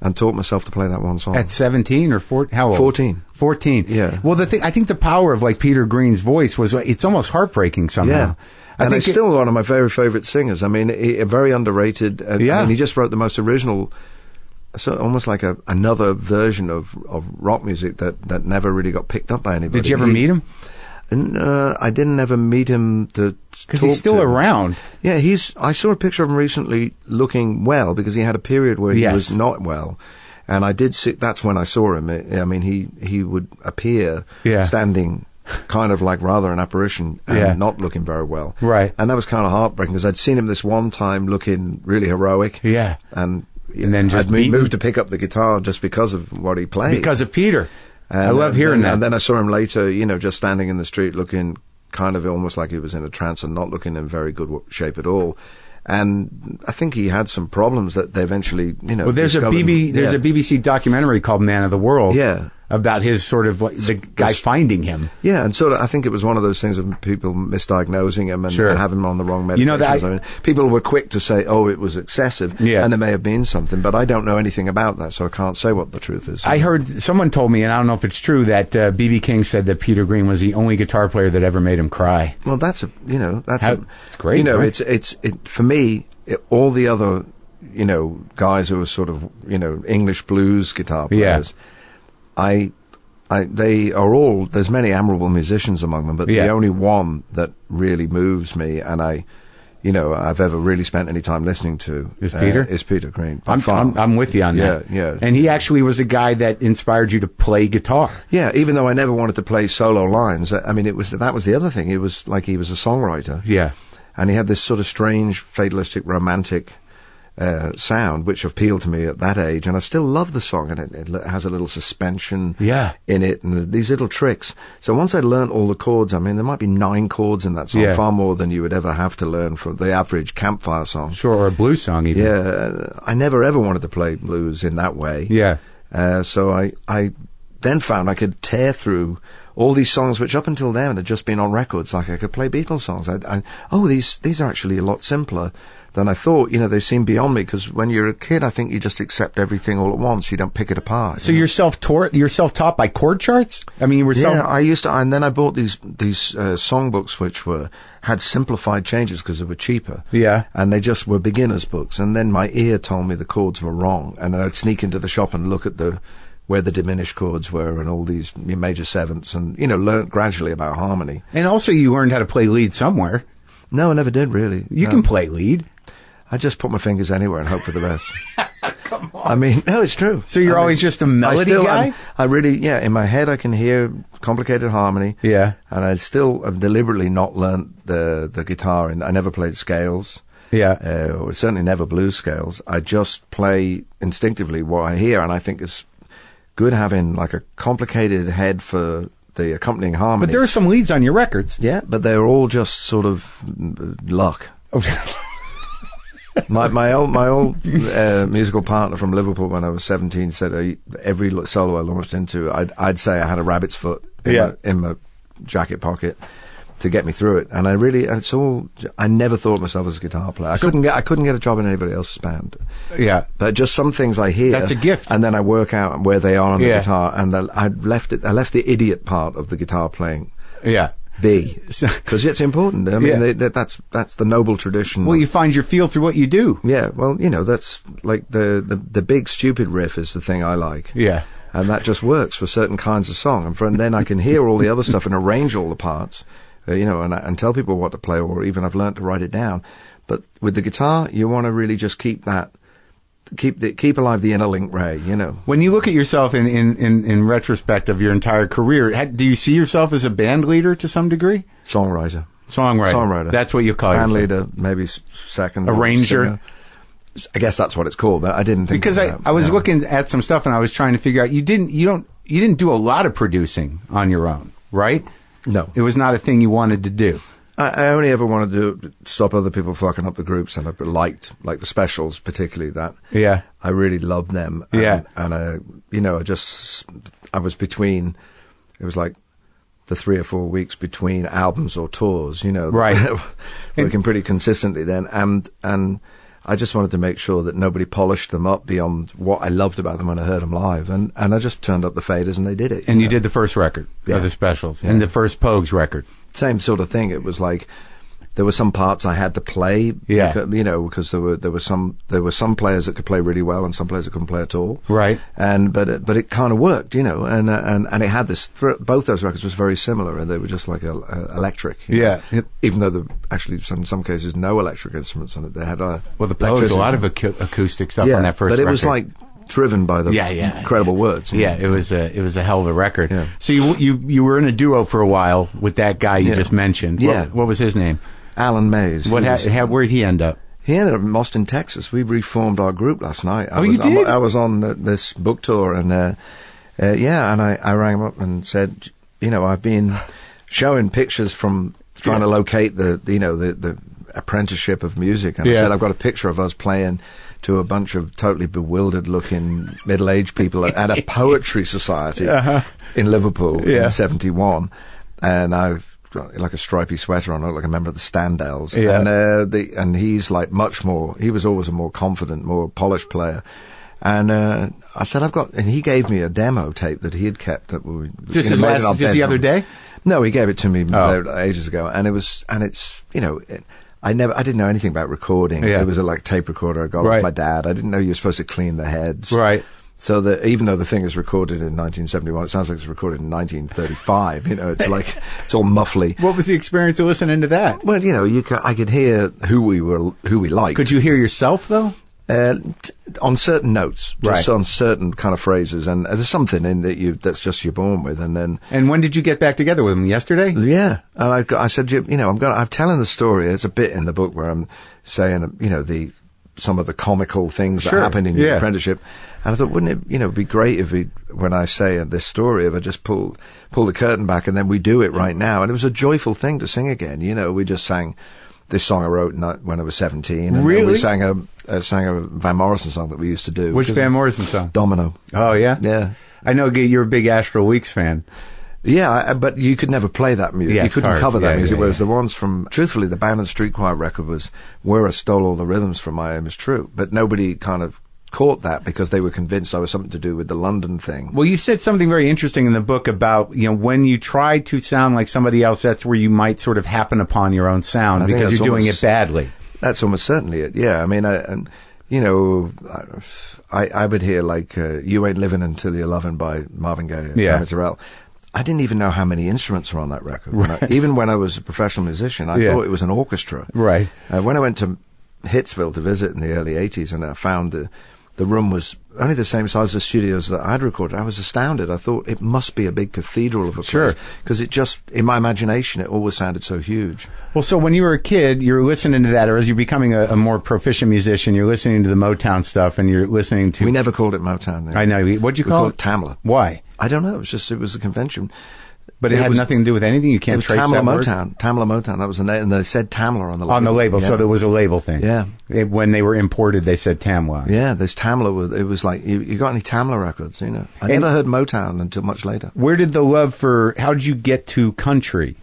Speaker 2: and taught myself to play that one song.
Speaker 1: At 17 or 14? How old?
Speaker 2: 14.
Speaker 1: 14.
Speaker 2: Yeah.
Speaker 1: Well, I think the power of like Peter Green's voice was, it's almost heartbreaking somehow.
Speaker 2: Yeah. And he's still one of my very favorite singers. I mean, very underrated. I mean, he just wrote the most original, so almost like another version of rock music that never really got picked up by anybody.
Speaker 1: Did you ever meet him?
Speaker 2: I didn't ever meet him because
Speaker 1: he's still around.
Speaker 2: Yeah, I saw a picture of him recently looking well, because he had a period where he was not well, and I did see. That's when I saw him. I mean, he would appear standing, kind of like rather an apparition, and not looking very well.
Speaker 1: Right,
Speaker 2: and that was kind of heartbreaking, because I'd seen him this one time looking really heroic.
Speaker 1: Yeah,
Speaker 2: and
Speaker 1: then just
Speaker 2: moved to pick up the guitar just because of what he played.
Speaker 1: Because of Peter.
Speaker 2: And,
Speaker 1: I love hearing that.
Speaker 2: And then I saw him later, you know, just standing in the street looking kind of almost like he was in a trance and not looking in very good shape at all. And I think he had some problems that they eventually, you know.
Speaker 1: Well, there's a BBC documentary called Man of the World.
Speaker 2: Yeah.
Speaker 1: About his sort of, the guy finding him.
Speaker 2: Yeah, and sort of, I think it was one of those things of people misdiagnosing him and having him on the wrong medications.
Speaker 1: You know that
Speaker 2: I mean, people were quick to say, oh, it was excessive, and there may have been something, but I don't know anything about that, so I can't say what the truth is.
Speaker 1: I heard, someone told me, and I don't know if it's true, that B.B. King said that Peter Green was the only guitar player that ever made him cry.
Speaker 2: Well, that's
Speaker 1: it's great.
Speaker 2: You know,
Speaker 1: right?
Speaker 2: For me, all the other, you know, guys who were sort of, you know, English blues guitar players, they are all, there's many admirable musicians among them, but the only one that really moves me and I've ever really spent any time listening to
Speaker 1: is
Speaker 2: Peter Green.
Speaker 1: I'm with you on that.
Speaker 2: Yeah.
Speaker 1: And he actually was the guy that inspired you to play guitar.
Speaker 2: Yeah, even though I never wanted to play solo lines. I mean, that was the other thing. It was like he was a songwriter.
Speaker 1: Yeah.
Speaker 2: And he had this sort of strange, fatalistic, romantic sound, which appealed to me at that age, and I still love the song, and it has a little suspension in it, and these little tricks. So once I'd learnt all the chords, I mean, there might be 9 chords in that song, far more than you would ever have to learn for the average campfire song.
Speaker 1: Sure, or a blues song even.
Speaker 2: Yeah, I never ever wanted to play blues in that way. Yeah. So I then found I could tear through all these songs which up until then had just been on records. Like I could play Beatles songs. These are actually a lot simpler than I thought. You know, they seem beyond me, because when you're a kid, I think you just accept everything all at once. You don't pick it apart.
Speaker 1: So you're self-taught by chord charts? I mean, you were
Speaker 2: I used to, and then I bought these songbooks which had simplified changes because they were cheaper. Yeah. And they just were beginners books. And then my ear told me the chords were wrong, and I'd sneak into the shop and look at where the diminished chords were and all these major sevenths, and, you know, learnt gradually about harmony.
Speaker 1: And also you learned how to play lead somewhere.
Speaker 2: No, I never did really.
Speaker 1: You can play lead.
Speaker 2: I just put my fingers anywhere and hope for the best.
Speaker 1: Come on.
Speaker 2: I mean, no, it's true.
Speaker 1: So you're always just a melody guy?
Speaker 2: I really, in my head I can hear complicated harmony.
Speaker 1: Yeah.
Speaker 2: And I still have deliberately not learnt the guitar, and I never played scales.
Speaker 1: Yeah.
Speaker 2: Or certainly never blues scales. I just play instinctively what I hear, and I think it's good having like a complicated head for the accompanying harmony.
Speaker 1: But there are some leads on your records.
Speaker 2: Yeah, but they're all just sort of luck. My old musical partner from Liverpool when I was 17 said every solo I launched into, I'd say I had a rabbit's foot in my jacket pocket to get me through it. And I never thought of myself as a guitar player. I couldn't get a job in anybody else's band.
Speaker 1: Yeah.
Speaker 2: But just some things I hear.
Speaker 1: That's a gift.
Speaker 2: And then I work out where they are on the guitar, and I left the idiot part of the guitar playing.
Speaker 1: Yeah.
Speaker 2: Because it's important. I mean, that's the noble tradition.
Speaker 1: Well, you find your feel through what you do.
Speaker 2: Yeah, well, that's like the big stupid riff is the thing I like.
Speaker 1: Yeah.
Speaker 2: And that just works for certain kinds of song. And then I can hear all the other stuff and arrange all the parts, and tell people what to play, or even I've learned to write it down. But with the guitar, you want to really just keep alive the inner link ray,
Speaker 1: When you look at yourself in retrospect of your entire career, do you see yourself as a band leader to some degree?
Speaker 2: Songwriter.
Speaker 1: That's what you call yourself.
Speaker 2: Band leader, maybe second.
Speaker 1: Arranger.
Speaker 2: Singer. I guess that's what it's called, but I didn't think
Speaker 1: because I was looking at some stuff and I was trying to figure out you didn't do a lot of producing on your own, right?
Speaker 2: No,
Speaker 1: it was not a thing you wanted to do.
Speaker 2: I only ever wanted to stop other people fucking up the groups, and I liked like the Specials, particularly that.
Speaker 1: Yeah,
Speaker 2: I really loved them. And I was between. It was like the 3 or 4 weeks between albums or tours,
Speaker 1: right?
Speaker 2: Working pretty consistently then, and I just wanted to make sure that nobody polished them up beyond what I loved about them when I heard them live, and I just turned up the faders and they did it.
Speaker 1: And you did the first record of the Specials, and the first Pogues record.
Speaker 2: Same sort of thing. It was like there were some parts I had to play, because there were some players that could play really well and some players that couldn't play at all.
Speaker 1: Right.
Speaker 2: But it kind of worked, and it had this. Both those records was very similar, and they were just like electric. Even though there actually in some cases no electric instruments on it, they had
Speaker 1: the Pogues a lot of acoustic stuff on that first.
Speaker 2: But it
Speaker 1: record.
Speaker 2: Was like driven by the incredible words.
Speaker 1: Yeah, it was a hell of a record.
Speaker 2: Yeah.
Speaker 1: So you were in a duo for a while with that guy you just mentioned.
Speaker 2: Yeah.
Speaker 1: What was his name?
Speaker 2: Alan Mays.
Speaker 1: Where'd he end up?
Speaker 2: He ended up in Austin, Texas. We reformed our group last night.
Speaker 1: You did?
Speaker 2: I was on this book tour, and and I rang him up and said, I've been showing pictures from trying to locate the apprenticeship of music, and I said I've got a picture of us playing to a bunch of totally bewildered-looking middle-aged people at a poetry society in Liverpool in '71, and I've got like a stripy sweater on, like a member of the Standells, and he's like much more. He was always a more confident, more polished player. And I said, and he gave me a demo tape that he had kept. That we
Speaker 1: just the other day.
Speaker 2: No, he gave it to me ages ago, and I didn't know anything about recording. It was a tape recorder I got with my dad. I didn't know you were supposed to clean the heads.
Speaker 1: Right.
Speaker 2: So that even though the thing is recorded in 1971, it sounds like it's recorded in 1935. It's like it's all muffly.
Speaker 1: What was the experience of listening to that?
Speaker 2: Well, I could hear who we liked.
Speaker 1: Could you hear yourself though?
Speaker 2: On certain notes, just on certain kind of phrases, and there's something in that's just you're born with, and then.
Speaker 1: And when did you get back together with him? Yesterday?
Speaker 2: Yeah, and I said, I'm telling the story. There's a bit in the book where I'm saying, some of the comical things that happened in your apprenticeship, and I thought, wouldn't it, be great if when I say this story, if I just pull the curtain back and then we do it right now, and it was a joyful thing to sing again. We just sang this song I wrote when I was 17. And
Speaker 1: really?
Speaker 2: We sang a Van Morrison song that we used to do.
Speaker 1: Which Van Morrison song?
Speaker 2: Domino.
Speaker 1: Oh, yeah?
Speaker 2: Yeah.
Speaker 1: I know you're a big Astral Weeks fan.
Speaker 2: Yeah, but you could never play that music.
Speaker 1: Yeah,
Speaker 2: you couldn't cover that music, whereas
Speaker 1: the
Speaker 2: ones from, truthfully, the Band and Street Choir record was Where I Stole All the Rhythms from My Aim Is True. But nobody kind of caught that because they were convinced I was something to do with the London thing.
Speaker 1: Well, you said something very interesting in the book about, when you try to sound like somebody else, that's where you might sort of happen upon your own sound because you're doing it badly.
Speaker 2: That's almost certainly it, yeah. I mean, I would hear You Ain't Living Until You're Lovin' by Marvin Gaye and Tammy Terrell. I didn't even know how many instruments were on that record. Even when I was a professional musician, I thought it was an orchestra.
Speaker 1: Right.
Speaker 2: When I went to Hitsville to visit in the early 80s, and I found the room was only the same size as the studios that I'd recorded, I was astounded. I thought it must be a big cathedral of a place. Because it just, in my imagination, it always sounded so huge.
Speaker 1: Well, so when you were a kid, you were listening to that, or as you're becoming a more proficient musician, you're listening to the Motown stuff, and you're listening to...
Speaker 2: We never called it Motown then.
Speaker 1: I know. What'd you call it?
Speaker 2: We called it Tamla.
Speaker 1: Why?
Speaker 2: I don't know. It was a convention.
Speaker 1: But it had nothing to do with anything? You can't trace that word?
Speaker 2: Tamla Motown. That was the name. And they said Tamla on the label.
Speaker 1: On the label, so there was a label thing.
Speaker 2: Yeah.
Speaker 1: When they were imported, they said Tamla.
Speaker 2: Yeah, there's Tamla. It was like, you got any Tamla records, you know? I never heard Motown until much later.
Speaker 1: Where did the love for... How did you get to country?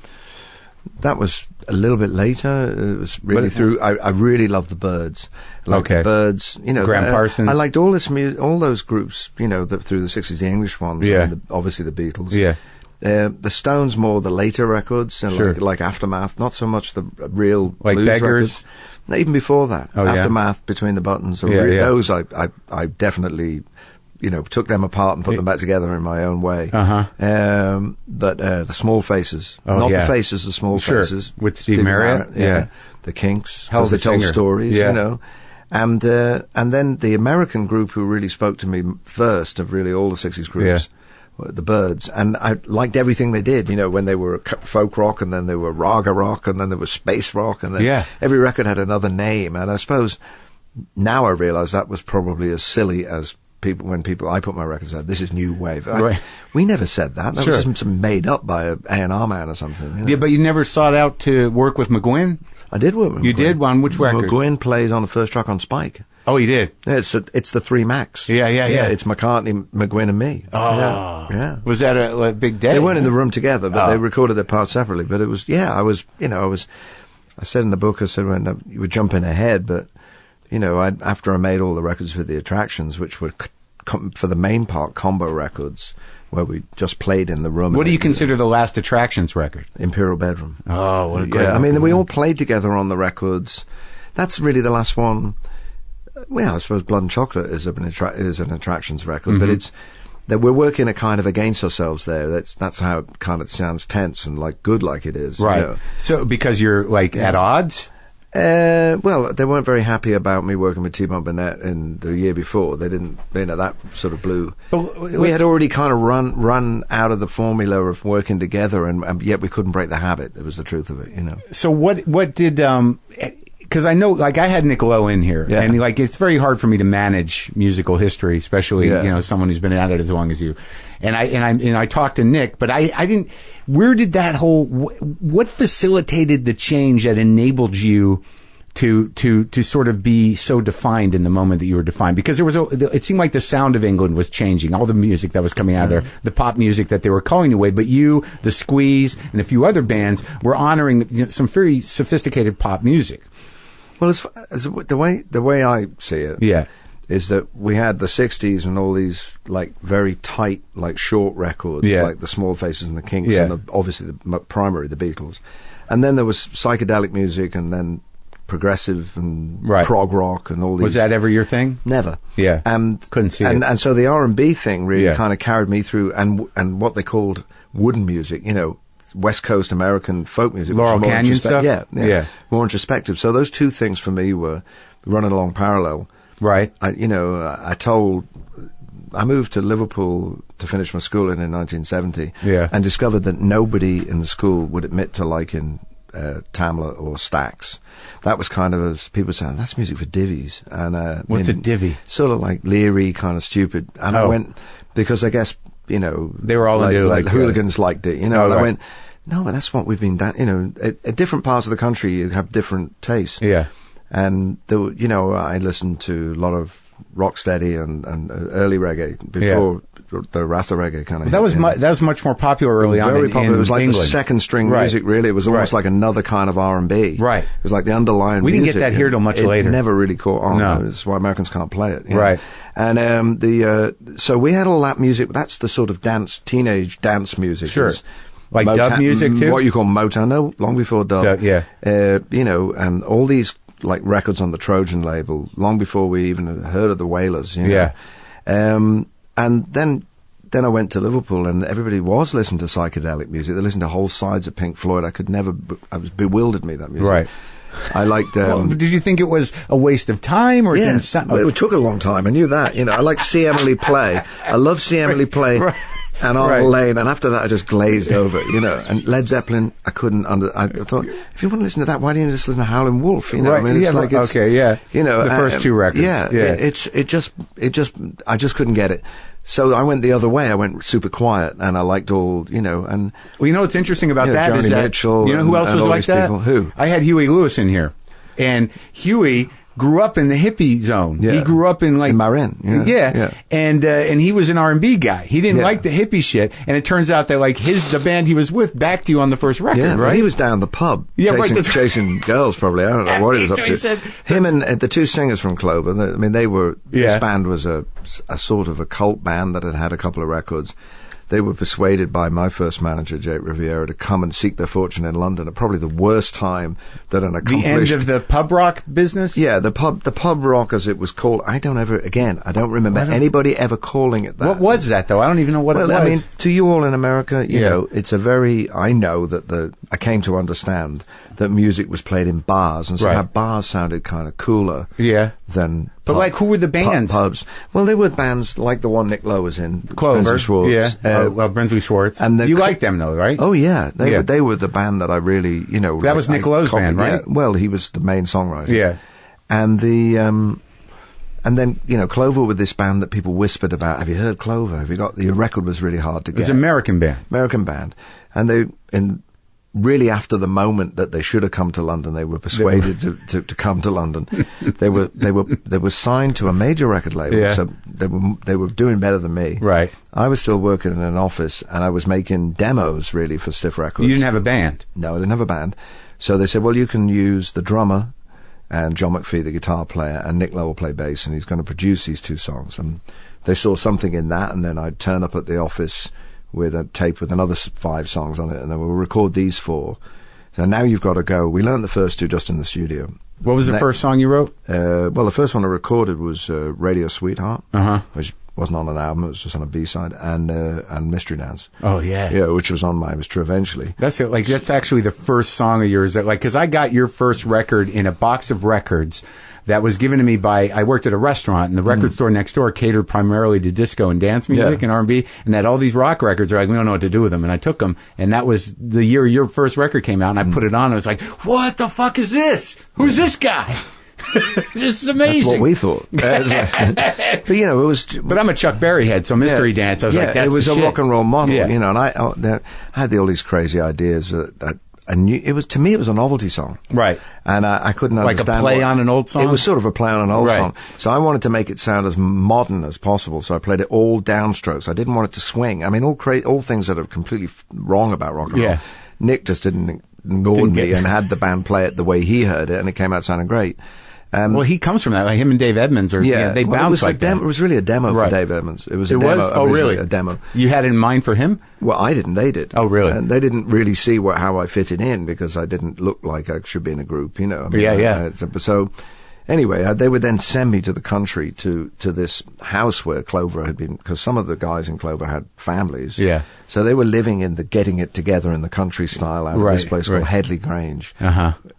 Speaker 2: That was a little bit later. It was really through... I really loved the Byrds. The Byrds, you know...
Speaker 1: Graham Parsons.
Speaker 2: I liked all those groups, you know, through the 60s, the English ones.
Speaker 1: Yeah.
Speaker 2: And obviously the Beatles.
Speaker 1: Yeah.
Speaker 2: The Stones more the later records, and like Aftermath, not so much the real
Speaker 1: like
Speaker 2: blues
Speaker 1: Beggars.
Speaker 2: Records. Even before that, Aftermath, Between the Buttons, those I definitely, you know, took them apart and put them back together in my own way. But the Small Faces, the Faces, the Small Faces
Speaker 1: with Steve Marriott,
Speaker 2: the Kinks,
Speaker 1: Hell of a
Speaker 2: they told
Speaker 1: singer.
Speaker 2: stories, you know. And then the American group who really spoke to me first of really all the 60s groups, the Byrds, and I liked everything they did, you know, when they were folk rock, and then they were raga rock, and then there was space rock, and then every record had another name. And I suppose now I realize that was probably as silly as I put my records out, this is new wave. We never said that. That was just made up by an A&R man or something. You know?
Speaker 1: Yeah, but you never sought out to work with McGuinn?
Speaker 2: I did work with McGuinn.
Speaker 1: You did? On which record?
Speaker 2: McGuinn plays on the first track on Spike.
Speaker 1: Oh, he did?
Speaker 2: Yeah, it's the three Macs.
Speaker 1: Yeah.
Speaker 2: It's McCartney, McGuinn, and me.
Speaker 1: Oh.
Speaker 2: Yeah.
Speaker 1: Was that a big day?
Speaker 2: They weren't in the room together, but they recorded their parts separately. But it was, I said in the book, I said, when you were jumping ahead, but, you know, after I made all the records with the Attractions, which were, for the main part, combo records, where we just played in the room.
Speaker 1: What do you consider the last Attractions record?
Speaker 2: Imperial Bedroom.
Speaker 1: Oh, what a great
Speaker 2: I mean, we all played together on the records. That's really the last one. Well, I suppose Blood and Chocolate is an Attractions record, but it's that we're working a kind of against ourselves there. That's how it kind of sounds tense and like good, like it is.
Speaker 1: Right.
Speaker 2: You know?
Speaker 1: So because you're like at odds?
Speaker 2: Well, they weren't very happy about me working with T-Bone Burnett in the year before. They didn't, that sort of blew. We had already kind of run out of the formula of working together, and yet we couldn't break the habit. It was the truth of it, you know.
Speaker 1: So what did, because I know, like, I had Niccolo in here, and like, it's very hard for me to manage musical history, especially, you know, someone who's been at it as long as you. And I talked to Nick, but I didn't, where did that what facilitated the change that enabled you to sort of be so defined in the moment that you were defined? Because it seemed like the sound of England was changing, all the music that was coming out of there, the pop music that they were calling away, but you, the Squeeze, and a few other bands were honoring some very sophisticated pop music.
Speaker 2: Well, as the way I see it, is that we had the 60s and all these like very tight, like short records, like the Small Faces and the Kinks, and obviously the primary, the Beatles, and then there was psychedelic music, and then progressive and prog rock and all these.
Speaker 1: Was that ever your thing?
Speaker 2: Never.
Speaker 1: Yeah. Couldn't see it.
Speaker 2: And so the R&B thing really kind of carried me through, and what they called wooden music, you know, West Coast American folk music.
Speaker 1: Laurel Canyon stuff?
Speaker 2: Yeah. More introspective. So those two things for me were running along parallel.
Speaker 1: Right.
Speaker 2: I moved to Liverpool to finish my schooling in 1970 and discovered that nobody in the school would admit to liking Tamla or Stax. That was kind of, as people saying, that's music for divvies. And
Speaker 1: what's a divvy?
Speaker 2: Sort of like leery, kind of stupid. And I went, because I guess, you know,
Speaker 1: they were all into
Speaker 2: like hooligans liked it, you know. And I went, no, but that's what we've been you know, at different parts of the country you have different tastes. Yeah. And there were, you know, I listened to a lot of rocksteady and early reggae before the Rasta reggae kind of.
Speaker 1: That was much more popular early on.
Speaker 2: Very popular. It was like
Speaker 1: England.
Speaker 2: the second string music. Really, it was almost like another kind of R&B.
Speaker 1: Right.
Speaker 2: It was like the underlying.
Speaker 1: We didn't
Speaker 2: music,
Speaker 1: get that here till much later.
Speaker 2: It never really caught on.
Speaker 1: No.
Speaker 2: That's why Americans can't play it.
Speaker 1: Right.
Speaker 2: And so we had all that music. That's the sort of teenage dance music.
Speaker 1: Sure. Like Motown, dub music too.
Speaker 2: What you call Motown? No, long before dub.
Speaker 1: Yeah.
Speaker 2: You know, and all these like records on the Trojan label, long before we even heard of the Wailers. You know? Yeah. And then then I went to Liverpool, and everybody was listening to psychedelic music. They listened to whole sides of Pink Floyd. I was bewildered me, that music.
Speaker 1: Right.
Speaker 2: I liked.
Speaker 1: Did you think it was a waste of time, or
Speaker 2: yeah,
Speaker 1: didn't
Speaker 2: it took a long time. I knew that. You know, I like See Emily Play. I love See Emily Play.
Speaker 1: Right.
Speaker 2: And Arnold Lane, and after that I just glazed over, you know. And Led Zeppelin, I couldn't I thought, if you want to listen to that, why don't you just listen to Howlin' Wolf? You know,
Speaker 1: right.
Speaker 2: I mean, it's like it's,
Speaker 1: okay, yeah.
Speaker 2: You know,
Speaker 1: the first two records.
Speaker 2: Yeah. I just couldn't get it. So I went the other way. I went super quiet, and I liked all, you know, and
Speaker 1: well, you know what's interesting about that
Speaker 2: Joni
Speaker 1: is that
Speaker 2: Mitchell,
Speaker 1: you know who else was like that?
Speaker 2: People. Who?
Speaker 1: I had Huey Lewis in here, and Huey grew up in the hippie zone.
Speaker 2: Yeah.
Speaker 1: He grew up in like
Speaker 2: Maron.
Speaker 1: Yeah. And he was an R&B guy. He didn't like the hippie shit, and it turns out that like the band he was with backed you on the first record, right?
Speaker 2: Well, he was down the pub chasing girls, probably. I don't know what he was up to. Him and the two singers from Clover. This band was a sort of a cult band that had had a couple of records. They were persuaded by my first manager, Jake Riviera, to come and seek their fortune in London at probably the worst time that an accomplished...
Speaker 1: The end of the pub rock business?
Speaker 2: Yeah, the pub rock, as it was called. I don't remember anybody ever calling it that.
Speaker 1: What was that, though? I don't even know what it was.
Speaker 2: Well, I mean, to you all in America, you know, it's I know that I came to understand that music was played in bars, and so bars sounded kind of cooler than...
Speaker 1: But like, who were the bands?
Speaker 2: Pubs. Well, they were bands like the one Nick Lowe was in.
Speaker 1: Clover.
Speaker 2: Schwartz.
Speaker 1: Brinsley Schwartz.
Speaker 2: And
Speaker 1: you liked them, though, right?
Speaker 2: Oh, yeah. They were the band that I really, you know...
Speaker 1: That was Nick Lowe's band, right?
Speaker 2: Yeah. Well, he was the main songwriter.
Speaker 1: Yeah.
Speaker 2: And and then, you know, Clover with this band that people whispered about. Have you heard Clover? Your record was really hard to get.
Speaker 1: It was an American band.
Speaker 2: And really after the moment that they should have come to London, they were persuaded to come to London. They were signed to a major record label, so they were doing better than me.
Speaker 1: Right.
Speaker 2: I was still working in an office, and I was making demos really for Stiff Records.
Speaker 1: You didn't have a band?
Speaker 2: No, I didn't have a band. So they said, well, you can use the drummer and John McPhee, the guitar player, and Nick Lowe will play bass, and he's going to produce these two songs. And they saw something in that, and then I'd turn up at the office with a tape with another 5 songs on it, and then we'll record these 4. So now you've got to go. We learned the first 2 just in the studio.
Speaker 1: What was the first song you wrote?
Speaker 2: Well, the first one I recorded was Radio Sweetheart, which wasn't on an album, it was just on a B-side, and Mystery Dance.
Speaker 1: Oh, yeah.
Speaker 2: Yeah, which was on my It Was True Eventually.
Speaker 1: That's it. Like, that's actually the first song of yours that, like, because I got your first record in a box of records that was given to me by, I worked at a restaurant, and the record store next door catered primarily to disco and dance music and R&B, and had all these rock records. They're like, we don't know what to do with them. And I took them, and that was the year your first record came out, and I put it on, and I was like, what the fuck is this? Who's this guy? This is amazing.
Speaker 2: That's what we thought. But, you know, it was...
Speaker 1: But I'm a Chuck Berry head, so Mystery Dance, I was like, that's
Speaker 2: it was
Speaker 1: the
Speaker 2: a
Speaker 1: shit.
Speaker 2: rock and roll model, you know, and I had all these crazy ideas that I knew, to me, it was a novelty song.
Speaker 1: Right.
Speaker 2: And I couldn't understand.
Speaker 1: Like a play on an old song?
Speaker 2: It was sort of a play on an old song. So I wanted to make it sound as modern as possible, so I played it all downstrokes. I didn't want it to swing. I mean, all things that are completely wrong about rock and roll. Nick just didn't ignore me and had the band play it the way he heard it, and it came out sounding great.
Speaker 1: Well, he comes from that. Like him and Dave Edmunds are. Yeah, they bounce like that.
Speaker 2: It was really a demo for Dave Edmunds. It was a demo.
Speaker 1: Oh, really?
Speaker 2: A demo.
Speaker 1: You had it in mind for him?
Speaker 2: Well, I didn't. They did.
Speaker 1: Oh, really?
Speaker 2: And they didn't really see how I fitted in because I didn't look like I should be in a group. You know. I mean, so. Anyway, they would then send me to the country to this house where Clover had been, because some of the guys in Clover had families. Yeah. So they were living in the getting it together in the country style out of this place called Headley Grange,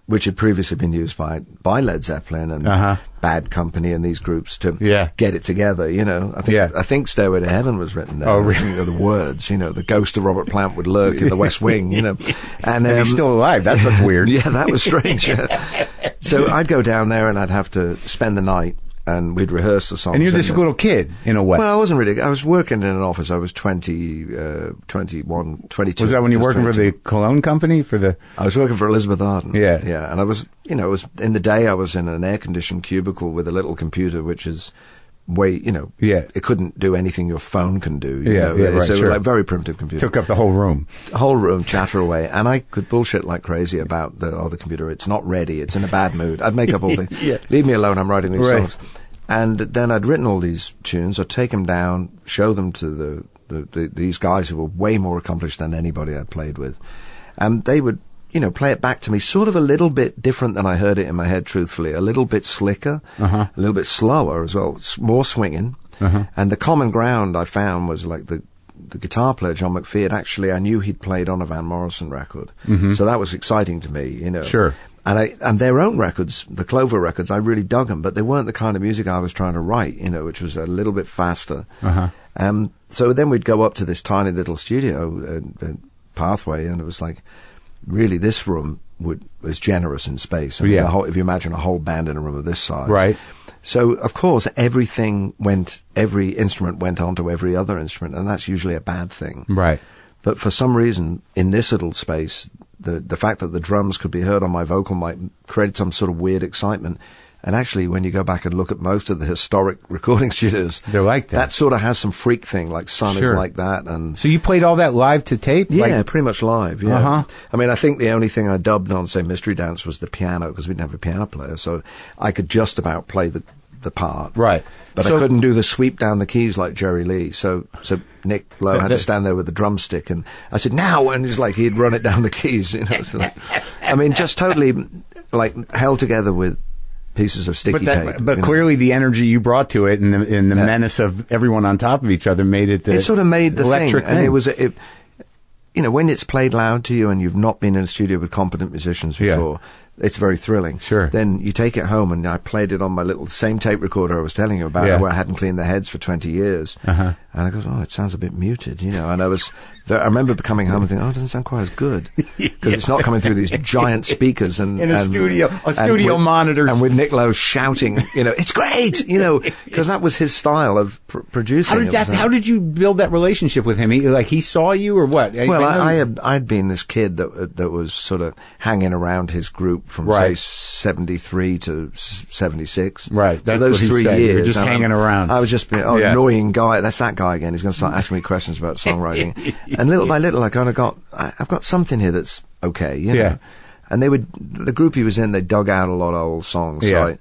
Speaker 2: which had previously been used by Led Zeppelin and Bad Company and these groups to get it together. You know, I think Stairway to Heaven was written there. Oh, really? You know, the words. You know, the ghost of Robert Plant would lurk in the West Wing. You know, and
Speaker 1: he's still alive. That's what's weird.
Speaker 2: Yeah, that was strange. So I'd go down there and I'd have to spend the night and we'd rehearse the songs.
Speaker 1: And you're this little kid, in a way.
Speaker 2: Well, I wasn't really. I was working in an office. I was 21, 22.
Speaker 1: Was that when you were working 22. For the Cologne company?
Speaker 2: I was working for Elizabeth Arden.
Speaker 1: Yeah.
Speaker 2: Yeah. And I was, you know, in the day I was in an air-conditioned cubicle with a little computer, which is it couldn't do anything your phone can do. You know?
Speaker 1: Right,
Speaker 2: so
Speaker 1: sure.
Speaker 2: Like very primitive computer.
Speaker 1: Took up the whole room.
Speaker 2: Chatter away. And I could bullshit like crazy about the computer. It's not ready. It's in a bad mood. I'd make up all things. Leave me alone. I'm writing these songs. And then I'd written all these tunes. I'd take them down, show them to these guys who were way more accomplished than anybody I'd played with. And they would, you know, play it back to me sort of a little bit different than I heard it in my head, truthfully. A little bit slicker, a little bit slower as well, more swinging. And the common ground I found was like guitar player, John McPhee, actually, I knew he'd played on a Van Morrison record. So that was exciting to me, you know.
Speaker 1: Sure.
Speaker 2: And their own records, the Clover records, I really dug them, but they weren't the kind of music I was trying to write, you know, which was a little bit faster. So then we'd go up to this tiny little studio, Pathway, and it was like, really, this room was generous in space. I mean, if you imagine a whole band in a room of this size.
Speaker 1: Right.
Speaker 2: So, of course, every instrument went onto every other instrument, and that's usually a bad thing.
Speaker 1: Right.
Speaker 2: But for some reason, in this little space, the fact that the drums could be heard on my vocal mic created some sort of weird excitement. And actually, when you go back and look at most of the historic recording studios,
Speaker 1: they're like that.
Speaker 2: That sort of has some freak thing, like Sun is like that. And
Speaker 1: so you played all that live to tape?
Speaker 2: Yeah, pretty much live, yeah. I mean, I think the only thing I dubbed on, say, Mystery Dance was the piano, because we didn't have a piano player, so I could just about play the part.
Speaker 1: Right.
Speaker 2: But I couldn't do the sweep down the keys like Jerry Lee, so Nick Lowe had to stand there with the drumstick, and I said, now! And he'd run it down the keys, you know. So I mean, just totally, like, held together with pieces of sticky tape.
Speaker 1: But clearly the energy you brought to it and the menace of everyone on top of each other made it
Speaker 2: it sort of made the
Speaker 1: electric
Speaker 2: thing. And it was, you know, when it's played loud to you and you've not been in a studio with competent musicians before, it's very thrilling.
Speaker 1: Sure.
Speaker 2: Then you take it home, and I played it on my little same tape recorder I was telling you about, where I hadn't cleaned the heads for 20 years. And I goes, oh, it sounds a bit muted, you know. And I remember coming home and thinking, oh, it doesn't sound quite as good, because it's not coming through these giant speakers and
Speaker 1: in a studio monitors,
Speaker 2: and with Nick Lowe shouting, you know, it's great, you know, because that was his style of producing.
Speaker 1: How did you build that relationship with him? He saw you, or what?
Speaker 2: I'd been this kid that was sort of hanging around his group from say 73 to 76.
Speaker 1: Right.
Speaker 2: That's so those 3 years.
Speaker 1: You were just hanging around.
Speaker 2: I was just annoying guy. That's that guy again. He's going to start asking me questions about songwriting. And little by little, I've got something here that's okay, you know. And the group he was in, they dug out a lot of old songs. So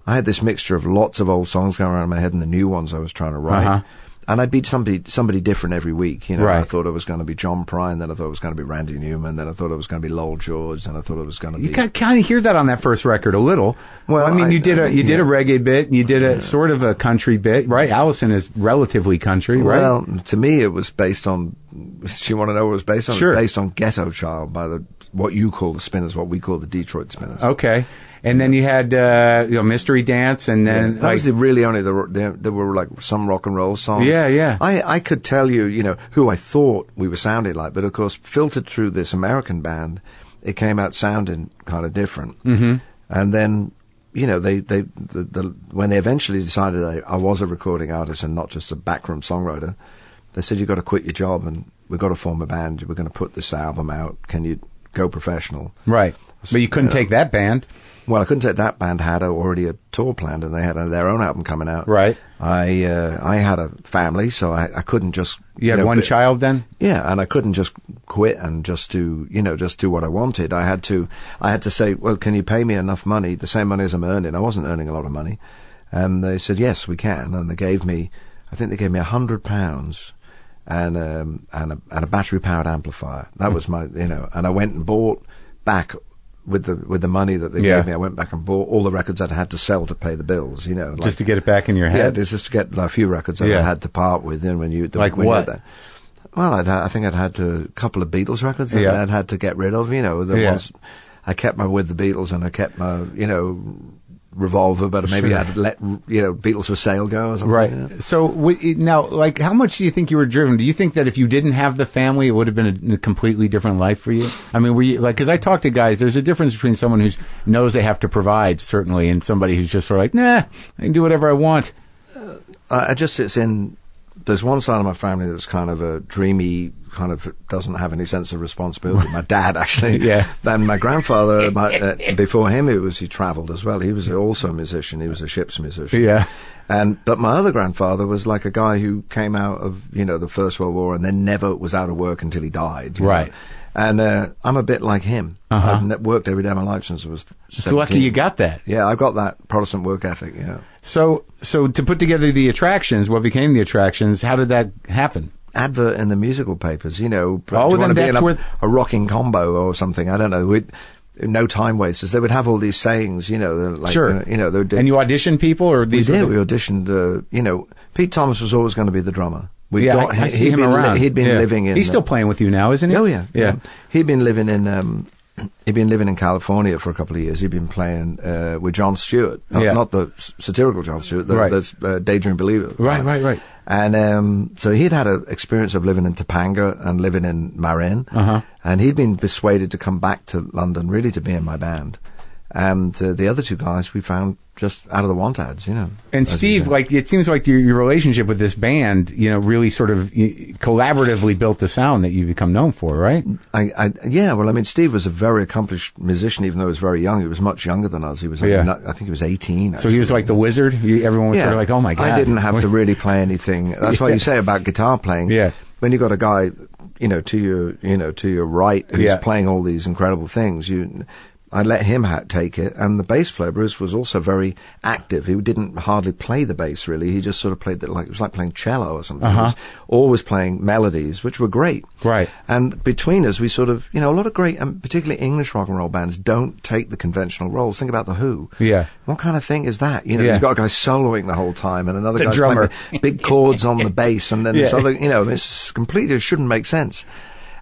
Speaker 2: I had this mixture of lots of old songs going around in my head and the new ones I was trying to write. And I'd be somebody different every week, you know. I thought it was going to be John Prine, then I thought it was going to be Randy Newman, then I thought it was going to be Lowell George, then I thought it was going to be...
Speaker 1: You kind of hear that on that first record a little. Well, I mean, you did a reggae bit, and you did a sort of a country bit, right? Allison is relatively country, right?
Speaker 2: Well, to me, it was based on... Do you want to know what it was based on?
Speaker 1: Sure.
Speaker 2: It was based on Ghetto Child by what you call the Spinners, what we call the Detroit Spinners.
Speaker 1: Okay. And then you had Mystery Dance, and then
Speaker 2: that was really only there were like some rock and roll songs.
Speaker 1: Yeah.
Speaker 2: I could tell you, you know, who I thought we were sounding like, but of course, filtered through this American band, it came out sounding kind of different. And then, you know, when they eventually decided I was a recording artist and not just a backroom songwriter, they said, you've got to quit your job and we've got to form a band. We're going to put this album out. Can you go professional?
Speaker 1: Right. But you couldn't take that band.
Speaker 2: Well, I couldn't take that band. Had already a tour planned, and they had their own album coming out.
Speaker 1: Right.
Speaker 2: I had a family, so I couldn't just.
Speaker 1: You had one child then.
Speaker 2: Yeah, and I couldn't just quit and just do what I wanted. I had to say, well, can you pay me enough money, the same money as I'm earning? I wasn't earning a lot of money, and they said yes, we can, and they gave me £100 and a battery powered amplifier. That was my, you know, and I went and bought back. With the money that they gave me, I went back and bought all the records I'd had to sell to pay the bills, you know.
Speaker 1: Just to get it back in your head?
Speaker 2: Yeah, just to get a few records that I had to part with. And
Speaker 1: what?
Speaker 2: Well, I think I'd had a couple of Beatles records that I'd had to get rid of, you know. The ones I kept with the Beatles, and I kept my, you know, Revolver, but maybe I'd let, you know, Beatles for Sale go or something.
Speaker 1: Right.
Speaker 2: You know?
Speaker 1: So now, like, how much do you think you were driven? Do you think that if you didn't have the family, it would have been a completely different life for you? I mean, were you, like, because I talk to guys, there's a difference between someone who knows they have to provide, certainly, and somebody who's just sort of like, nah, I can do whatever I want.
Speaker 2: There's one side of my family that's kind of a dreamy, kind of doesn't have any sense of responsibility. My dad, actually. Then my grandfather, before him, he travelled as well. He was also a musician. He was a ship's musician. But my other grandfather was like a guy who came out of, you know, the First World War and then never was out of work until he died.
Speaker 1: Right.
Speaker 2: Know? And I'm a bit like him. I've worked every day of my life since I was 17.
Speaker 1: It's lucky you got that.
Speaker 2: Yeah, I've got that Protestant work ethic, yeah.
Speaker 1: So to put together the Attractions, what became the Attractions, how did that happen?
Speaker 2: Advert in the musical papers, you know. Oh, then that's where a rocking combo or something. I don't know. No time wasters. They would have all these sayings, you know. Like, you know. And
Speaker 1: you auditioned people, or these?
Speaker 2: We auditioned. You know, Pete Thomas was always going to be the drummer.
Speaker 1: I see him around.
Speaker 2: He'd been living in.
Speaker 1: He's still playing with you now, isn't he?
Speaker 2: Oh yeah.
Speaker 1: Yeah.
Speaker 2: He'd been living in. He'd been living in California for a couple of years. He'd been playing with Jon Stewart, not the satirical Jon Stewart. There's Daydream Believer.
Speaker 1: Right.
Speaker 2: And so he'd had an experience of living in Topanga and living in Maron. And he'd been persuaded to come back to London, really to be in my band. And the other two guys we found just out of the want ads,
Speaker 1: And Steve, like, it seems like your relationship with this band, really sort of collaboratively built the sound that you become known for, right?
Speaker 2: Well, I mean, Steve was a very accomplished musician, even though he was very young. He was much younger than us. He was, I think he was 18. Actually.
Speaker 1: So he was like the wizard? Everyone was sort of like, oh my God.
Speaker 2: I didn't have to really play anything. That's why you say about guitar playing.
Speaker 1: Yeah.
Speaker 2: When you got a guy, to your right, who's playing all these incredible things, I let him take it, and the bass player, Bruce, was also very active. He didn't hardly play the bass, really. He just sort of played it was like playing cello or something. He was always playing melodies, which were great.
Speaker 1: Right.
Speaker 2: And between us, we sort of, a lot of great, particularly English rock and roll bands, don't take the conventional roles. Think about The Who.
Speaker 1: Yeah.
Speaker 2: What kind of thing is that? You've got a guy soloing the whole time, and another guy's
Speaker 1: drummer
Speaker 2: playing big chords on the bass, and then this other, it's completely, it shouldn't make sense.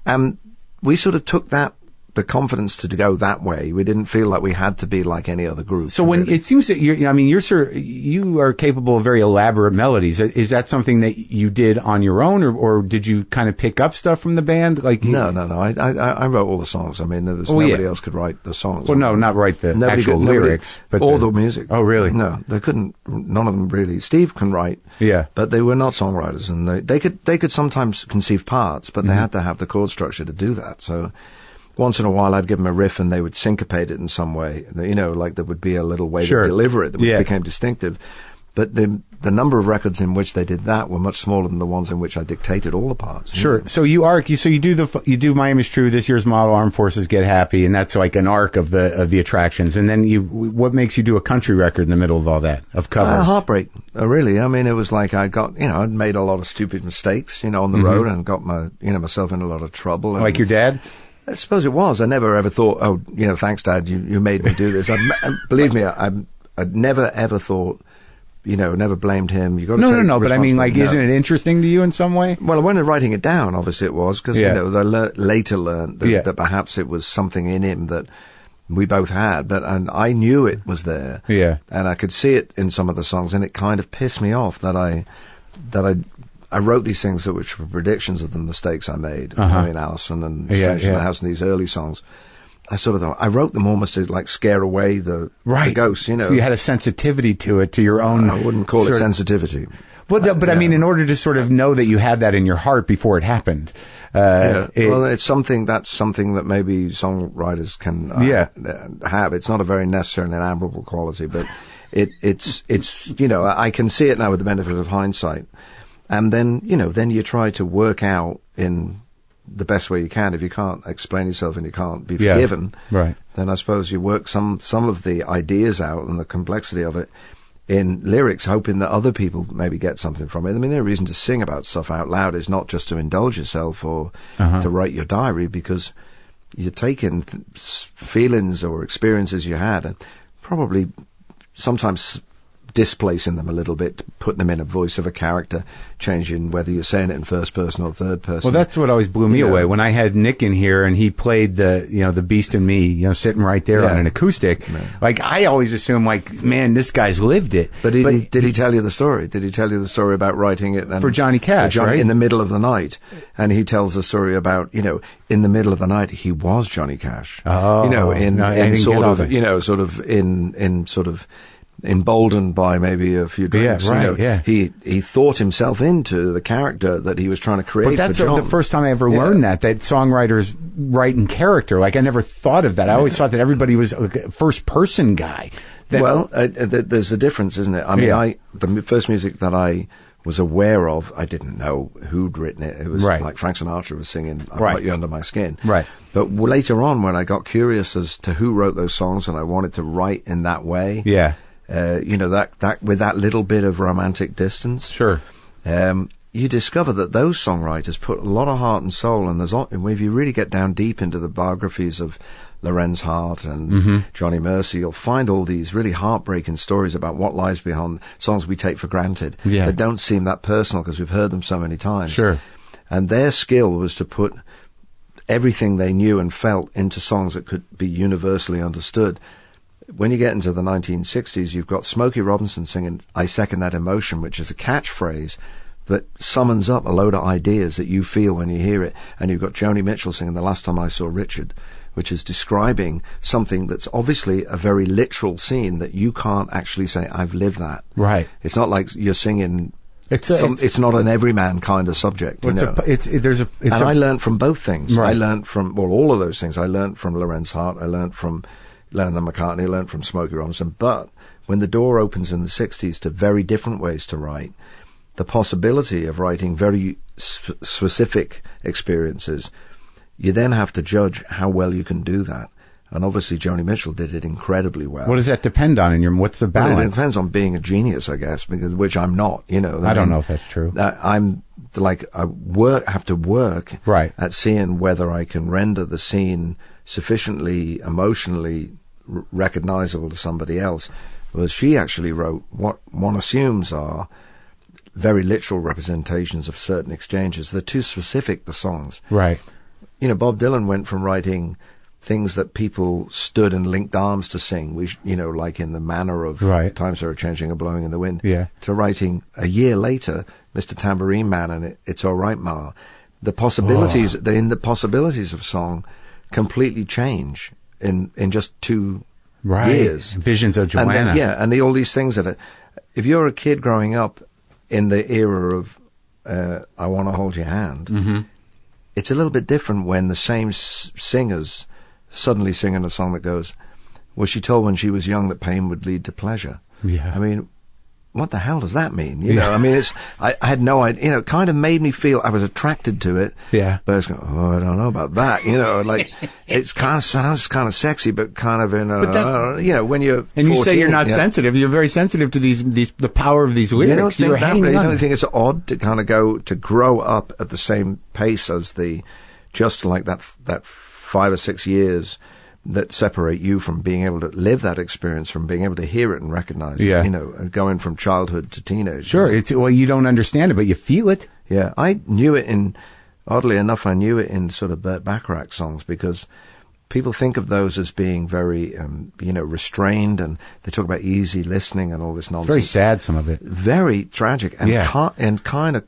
Speaker 2: And we sort of took the confidence to go that way. We didn't feel like we had to be like any other group.
Speaker 1: So when it seems that you are capable of very elaborate melodies. Is that something that you did on your own, or did you kind of pick up stuff from the band?
Speaker 2: No. I wrote all the songs. I mean, there was nobody else could write the songs.
Speaker 1: Well, no, not write the actual lyrics, but
Speaker 2: all the music.
Speaker 1: Oh, really?
Speaker 2: No, they couldn't. None of them really. Steve can write.
Speaker 1: Yeah,
Speaker 2: but they were not songwriters, and they could sometimes conceive parts, but they had to have the chord structure to do that. So. Once in a while, I'd give them a riff and they would syncopate it in some way. Like there would be a little way to deliver it that became distinctive. But the number of records in which they did that were much smaller than the ones in which I dictated all the parts.
Speaker 1: Sure. So you do Miami's True, This Year's Model, Armed Forces, Get Happy, and that's like an arc of the attractions. And then what makes you do a country record in the middle of all that, of covers?
Speaker 2: Heartbreak, really. I mean, it was like I'd made a lot of stupid mistakes, on the road, and got myself in a lot of trouble.
Speaker 1: Like your dad?
Speaker 2: I suppose it was. I never ever thought, thanks, Dad, you made me do this. Believe me, I'd never ever thought, never blamed him. You got to
Speaker 1: no. But I mean, isn't it interesting to you in some way?
Speaker 2: Well, when writing it down, obviously it was because they later learned that perhaps it was something in him that we both had, and I knew it was there.
Speaker 1: Yeah, and
Speaker 2: I could see it in some of the songs, and it kind of pissed me off that I wrote these things which were predictions of the mistakes I made. I mean, Allison and Strange in the House and these early songs. I sort of thought, I wrote them almost to scare away the ghosts,
Speaker 1: So you had a sensitivity to it, to your own.
Speaker 2: I wouldn't call it sensitivity.
Speaker 1: But I mean, in order to sort of know that you had that in your heart before it happened.
Speaker 2: It's something that maybe songwriters can have. It's not a very necessary and admirable quality, but it's I can see it now with the benefit of hindsight. And then, then you try to work out in the best way you can. If you can't explain yourself and you can't be forgiven, then I suppose you work some of the ideas out and the complexity of it in lyrics, hoping that other people maybe get something from it. I mean, the reason to sing about stuff out loud is not just to indulge yourself or to write your diary, because you're taking feelings or experiences you had and probably sometimes displacing them a little bit, putting them in a voice of a character, changing whether you're saying it in first person or third person.
Speaker 1: Well, that's what always blew me away when I had Nick in here and he played the Beast in Me, sitting right there on an acoustic. Yeah. Like, I always assume, man, this guy's lived it.
Speaker 2: But did he tell you the story? Did he tell you the story about writing it
Speaker 1: for Johnny Cash, right?
Speaker 2: In the middle of the night, and he tells a story about in the middle of the night he was Johnny Cash. Emboldened by maybe a few drinks. He thought himself into the character that he was trying to create.
Speaker 1: But that's the first time I ever learned that songwriters write in character. Like, I never thought of that. I always thought that everybody was a first person guy.
Speaker 2: There's a difference, isn't it? I mean, the first music that I was aware of, I didn't know who'd written it. It was like Frank Sinatra was singing "I Got You Under My Skin."
Speaker 1: Right.
Speaker 2: But later on, when I got curious as to who wrote those songs and I wanted to write in that way.
Speaker 1: Yeah.
Speaker 2: That with that little bit of romantic distance.
Speaker 1: Sure.
Speaker 2: You discover that those songwriters put a lot of heart and soul, and if you really get down deep into the biographies of Lorenz Hart and Johnny Mercer, you'll find all these really heartbreaking stories about what lies behind songs we take for granted that don't seem that personal because we've heard them so many times.
Speaker 1: Sure.
Speaker 2: And their skill was to put everything they knew and felt into songs that could be universally understood. When you get into the 1960s, you've got Smokey Robinson singing "I Second That Emotion," which is a catchphrase that summons up a load of ideas that you feel when you hear it. And you've got Joni Mitchell singing "The Last Time I Saw Richard," which is describing something that's obviously a very literal scene that you can't actually say, "I've lived that."
Speaker 1: Right.
Speaker 2: It's not like you're singing... It's not an everyman kind of subject, you know. And I learned from both things.
Speaker 1: Right.
Speaker 2: I learned from, all of those things. I learned from Lorenz Hart. I learned from Lennon and McCartney. I learned from Smokey Robinson. But when the door opens in the 60s to very different ways to write, the possibility of writing very specific experiences, you then have to judge how well you can do that. And obviously Joni Mitchell did it incredibly well.
Speaker 1: What does that depend on what's the balance?
Speaker 2: Well, it depends on being a genius, I guess, which I'm not, you know.
Speaker 1: I don't know if that's true.
Speaker 2: I'm like, have to work at seeing whether I can render the scene sufficiently emotionally recognizable to somebody else. Whereas she actually wrote what one assumes are very literal representations of certain exchanges. They're too specific, the songs.
Speaker 1: Right.
Speaker 2: You know, Bob Dylan went from writing things that people stood and linked arms to sing, like in the manner of Times Are Changing and Blowing in the Wind, to writing a year later, Mr. Tambourine Man and It's All Right Ma. The possibilities, the possibilities of song completely change in just 2 years.
Speaker 1: Visions of Joanna.
Speaker 2: And all these things that if you're a kid growing up in the era of I Want to Hold Your Hand, it's a little bit different when the same singers suddenly singing a song that goes, "Was she told when she was young that pain would lead to pleasure?"
Speaker 1: Yeah.
Speaker 2: I mean, what the hell does that mean? You know, I mean, I had no idea. You know, it kind of made me feel I was attracted to it. Yeah. But I was going, I don't know about that. You know, like it sounds kind of sexy, but kind of in a, when you're 14,
Speaker 1: you say you're not sensitive. You're very sensitive to the power of these lyrics.
Speaker 2: You don't think it's odd to kind of to grow up at the same pace as just like that 5 or 6 years that separate you from being able to live that experience, from being able to hear it and recognize it, and going from childhood to teenage.
Speaker 1: Sure. You don't understand it, but you feel it.
Speaker 2: Yeah. I knew it oddly enough, I knew it in sort of Burt Bacharach songs because people think of those as being very, restrained, and they talk about easy listening and all this nonsense.
Speaker 1: Very sad, some of it.
Speaker 2: Very tragic and kind of,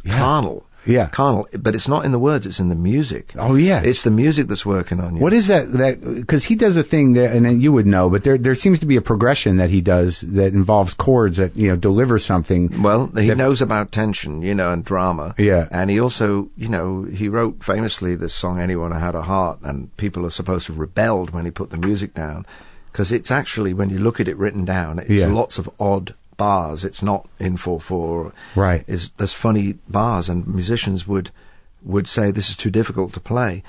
Speaker 2: carnal.
Speaker 1: Yeah.
Speaker 2: Carnal, but it's not in the words, it's in the music.
Speaker 1: Oh, yeah.
Speaker 2: It's the music that's working on you.
Speaker 1: What is that, because he does a thing there, and you would know, but there seems to be a progression that he does that involves chords that, deliver something.
Speaker 2: Well, he knows about tension, and drama.
Speaker 1: Yeah.
Speaker 2: And he also, he wrote famously this song, Anyone Who Had a Heart, and people are supposed to have rebelled when he put the music down, because it's actually, when you look at it written down, it's lots of odd bars. It's not in 4/4.
Speaker 1: Right.
Speaker 2: There's funny bars, and musicians would say this is too difficult to play,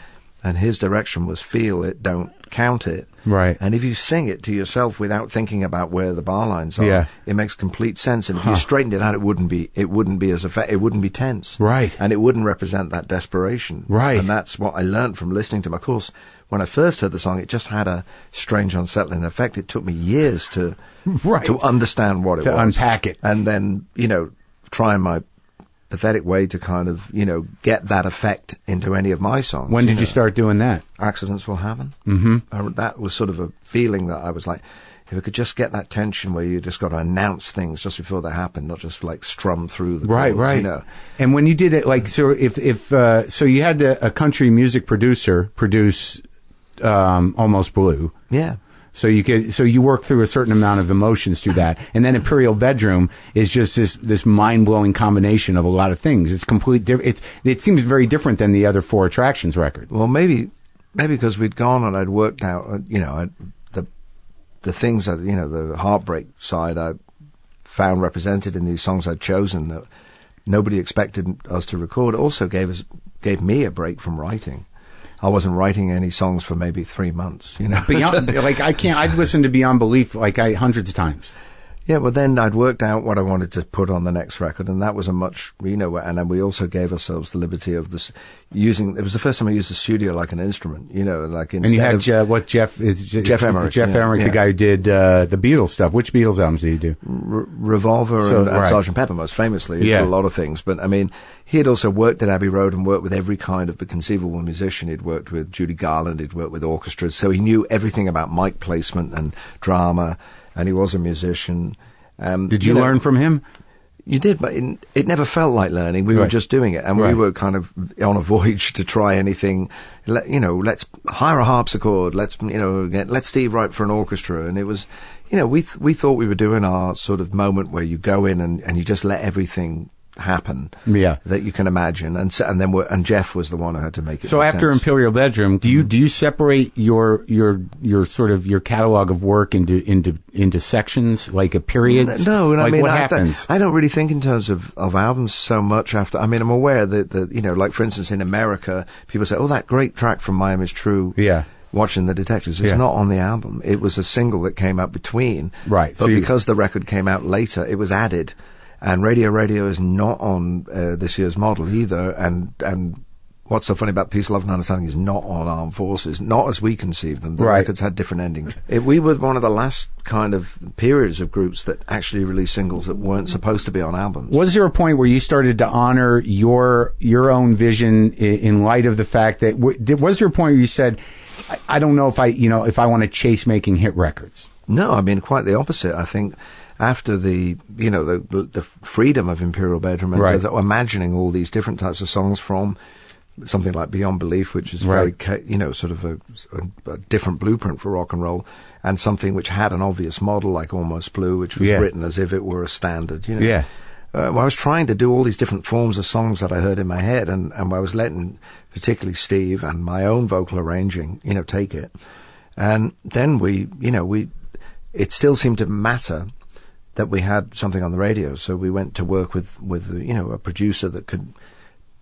Speaker 2: and his direction was feel it, don't count it.
Speaker 1: Right.
Speaker 2: And if you sing it to yourself without thinking about where the bar lines are, it makes complete sense. And if you straightened it out, it wouldn't be as it wouldn't be tense.
Speaker 1: Right.
Speaker 2: And it wouldn't represent that desperation.
Speaker 1: Right.
Speaker 2: And that's what I learned from listening to him. Of course, when I first heard the song, it just had a strange, unsettling effect. It took me years to understand what it was.
Speaker 1: To unpack it.
Speaker 2: And then, try in my pathetic way to kind of, get that effect into any of my songs.
Speaker 1: When did you start doing that?
Speaker 2: Accidents Will Happen.
Speaker 1: Mm-hmm.
Speaker 2: That was sort of a feeling that I was like, if I could just get that tension where you just got to announce things just before they happen, not just like strum through the chords,
Speaker 1: right. And when you did it, like, so so you had a country music producer produce Almost Blue.
Speaker 2: Yeah.
Speaker 1: So you work through a certain amount of emotions through that. And then Imperial Bedroom is just this mind-blowing combination of a lot of things. It's it seems very different than the other 4 Attractions record.
Speaker 2: Well, maybe because we'd gone and I'd worked out, the things that, the heartbreak side I found represented in these songs I'd chosen that nobody expected us to record also gave me a break from writing. I wasn't writing any songs for maybe 3 months,
Speaker 1: Beyond, I've listened to Beyond Belief hundreds of times.
Speaker 2: Yeah, well, then I'd worked out what I wanted to put on the next record, and that was a much, and then we also gave ourselves the liberty of this it was the first time I used the studio like an instrument, like instead.
Speaker 1: And you had Jeff Emerick. Jeff Emerick, the guy who did the Beatles stuff. Which Beatles albums did he do?
Speaker 2: Revolver and Sgt. Pepper, most famously. He did a lot of things, but I mean, he had also worked at Abbey Road and worked with every kind of conceivable musician. He'd worked with Judy Garland, he'd worked with orchestras, so he knew everything about mic placement and drama. And he was a musician. Did
Speaker 1: you learn from him?
Speaker 2: You did, but it never felt like learning. We were just doing it, and we were kind of on a voyage to try anything. Let's hire a harpsichord. Let's let Steve write for an orchestra. And it was, we thought we were doing our sort of moment where you go in and you just let everything happen that you can imagine, and Jeff was the one who had to make it.
Speaker 1: So after sense. Imperial Bedroom, do you separate your sort of your catalog of work into sections, like a periods?
Speaker 2: No,
Speaker 1: like,
Speaker 2: I mean,
Speaker 1: what happens?
Speaker 2: I don't really think in terms of albums so much after. I mean, I'm aware that like for instance in America, people say, "Oh, that great track from Miami's True."
Speaker 1: Yeah.
Speaker 2: Watching the Detectives. It's not on the album. It was a single that came out between.
Speaker 1: Right.
Speaker 2: But because the record came out later, it was added. And Radio is not on this year's model either. And what's so funny about Peace, Love and Understanding is not on Armed Forces, not as we conceived them. The records had different endings. We were one of the last kind of periods of groups that actually released singles that weren't supposed to be on albums.
Speaker 1: Was there a point where you started to honor your own vision in light of the fact that, was there a point where you said, I don't know if I want to chase making hit records?
Speaker 2: No, I mean, quite the opposite. I think after the freedom of Imperial Bedroom and imagining all these different types of songs from something like Beyond Belief, which is very, sort of a different blueprint for rock and roll, and something which had an obvious model like Almost Blue, which was written as if it were a standard, I was trying to do all these different forms of songs that I heard in my head, and I was letting particularly Steve and my own vocal arranging, take it. And then it still seemed to matter that we had something on the radio, so we went to work with a producer that could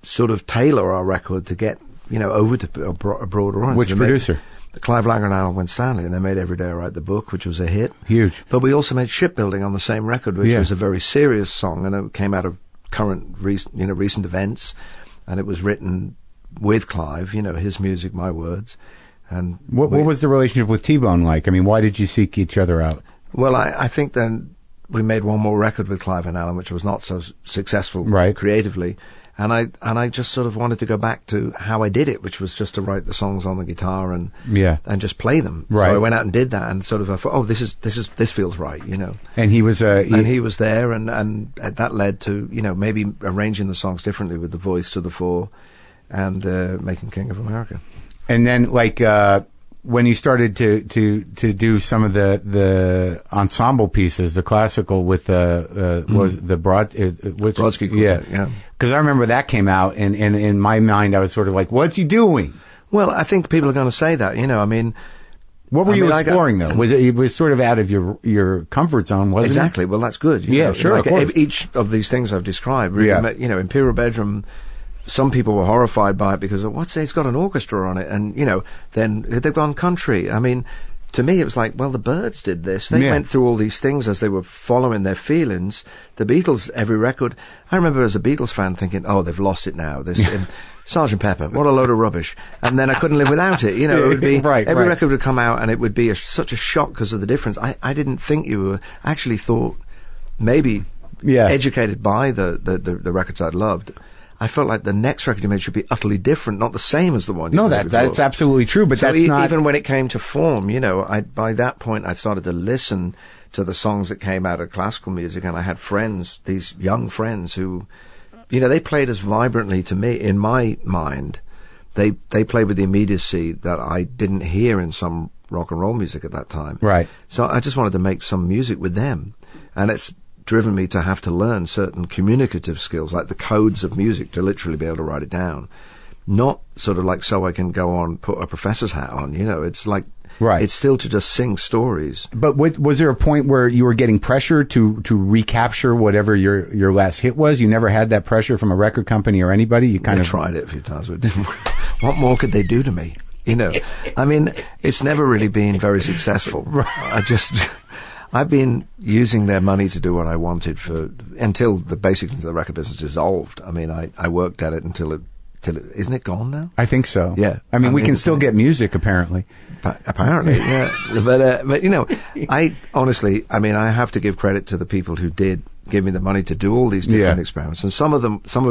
Speaker 2: sort of tailor our record to get over to a broader audience.
Speaker 1: Which producer?
Speaker 2: Clive Langer and Alan Winstanley, and they made Every Day I Write the Book, which was a hit.
Speaker 1: Huge.
Speaker 2: But we also made Shipbuilding on the same record, which was a very serious song, and it came out of recent events, and it was written with Clive, his music, my words. And
Speaker 1: what was the relationship with T-Bone like? I mean, why did you seek each other out?
Speaker 2: Well, I think then we made one more record with Clive and Alan, which was not so successful creatively. And I just sort of wanted to go back to how I did it, which was just to write the songs on the guitar and just play them.
Speaker 1: Right.
Speaker 2: So I went out and did that, and sort of I thought, this feels right,
Speaker 1: And he was
Speaker 2: he was there, and that led to maybe arranging the songs differently with the voice to the fore, and making King of America.
Speaker 1: And then when you started to do some of the ensemble pieces, the classical with was the
Speaker 2: Brodsky Quartet,
Speaker 1: because I remember that came out, and in my mind I was sort of like, what's he doing?
Speaker 2: Well, I think people are going to say that, I mean.
Speaker 1: What were you exploring though? It was sort of out of your comfort zone, wasn't it?
Speaker 2: Exactly. Well, that's good.
Speaker 1: Sure. Of course.
Speaker 2: Each of these things I've described, really, Imperial Bedroom. Some people were horrified by it because it's got an orchestra on it, and then they've gone country. I mean, to me, it was like, well, the Byrds did this. They went through all these things as they were following their feelings. The Beatles, every record. I remember as a Beatles fan thinking, oh, they've lost it now. This Sgt. Pepper, what a load of rubbish. And then I couldn't live without it. It would be every record would come out, and it would be such a shock because of the difference. I didn't think you were. I actually thought maybe educated by the records I'd loved. I felt like the next record you made should be utterly different, not the same as the one you made before.
Speaker 1: That's absolutely true, but so that's not...
Speaker 2: Even when it came to form, by that point I started to listen to the songs that came out of classical music, and I had friends, these young friends who, they played as vibrantly to me, in my mind. They played with the immediacy that I didn't hear in some rock and roll music at that time.
Speaker 1: Right.
Speaker 2: So I just wanted to make some music with them, and it's driven me to have to learn certain communicative skills, like the codes of music, to literally be able to write it down. Not sort of like so I can go on, put a professor's hat on, it's like, it's still to just sing stories.
Speaker 1: But was there a point where you were getting pressure to recapture whatever your last hit was? You never had that pressure from a record company or anybody? You kind of
Speaker 2: tried it a few times, but it didn't work. What more could they do to me? I mean, it's never really been very successful. I've been using their money to do what I wanted until basically the record business dissolved. I mean, I worked at it until it isn't it gone now?
Speaker 1: I think so.
Speaker 2: Yeah.
Speaker 1: I mean, we can still get music, apparently.
Speaker 2: Apparently, yeah. But you know, I honestly, I mean, I have to give credit to the people who did give me the money to do all these different experiments. And some of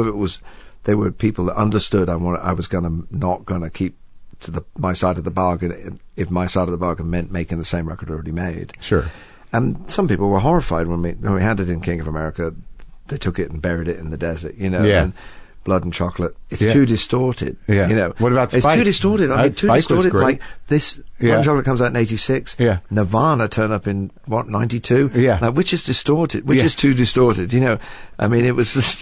Speaker 2: it was, they were people that understood I was not going to keep to my side of the bargain if my side of the bargain meant making the same record already made.
Speaker 1: Sure.
Speaker 2: And some people were horrified when we had it in King of America. They took it and buried it in the desert, you know.
Speaker 1: Yeah.
Speaker 2: And Blood and Chocolate. It's too distorted.
Speaker 1: Yeah.
Speaker 2: You know.
Speaker 1: What about Spike?
Speaker 2: It's too distorted. I mean, too
Speaker 1: Spike was
Speaker 2: distorted.
Speaker 1: great.
Speaker 2: Like this, Blood and Chocolate comes out in 86.
Speaker 1: Yeah.
Speaker 2: Nirvana turn up in, 92?
Speaker 1: Yeah.
Speaker 2: Like, which is distorted? Which is too distorted? You know. I mean, it was just,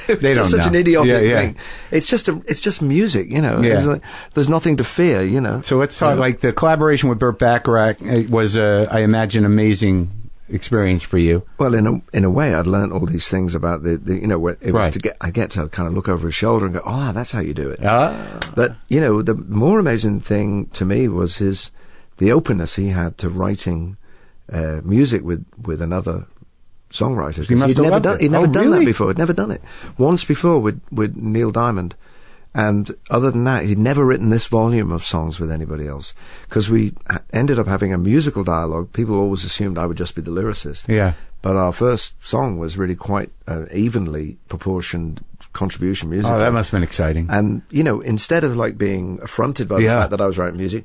Speaker 1: they don't
Speaker 2: such
Speaker 1: know.
Speaker 2: an idiotic thing. It's just music, you know.
Speaker 1: Yeah.
Speaker 2: There's nothing to fear, you know.
Speaker 1: So let's talk, like, the collaboration with Burt Bacharach was, I imagine, amazing experience for you.
Speaker 2: Well, in a way, I'd learned all these things about the you know, it was I get to kind of look over his shoulder and go, that's how you do it. But, you know, the more amazing thing to me was the openness he had to writing music with another songwriter. He'd never done that before. He'd never done it. Once before with Neil Diamond. And other than that, he'd never written this volume of songs with anybody else. Because we ended up having a musical dialogue. People always assumed I would just be the lyricist.
Speaker 1: Yeah.
Speaker 2: But our first song was really quite evenly proportioned contribution music.
Speaker 1: Oh, that must have been exciting.
Speaker 2: And, you know, instead of like being affronted by the fact that I was writing music,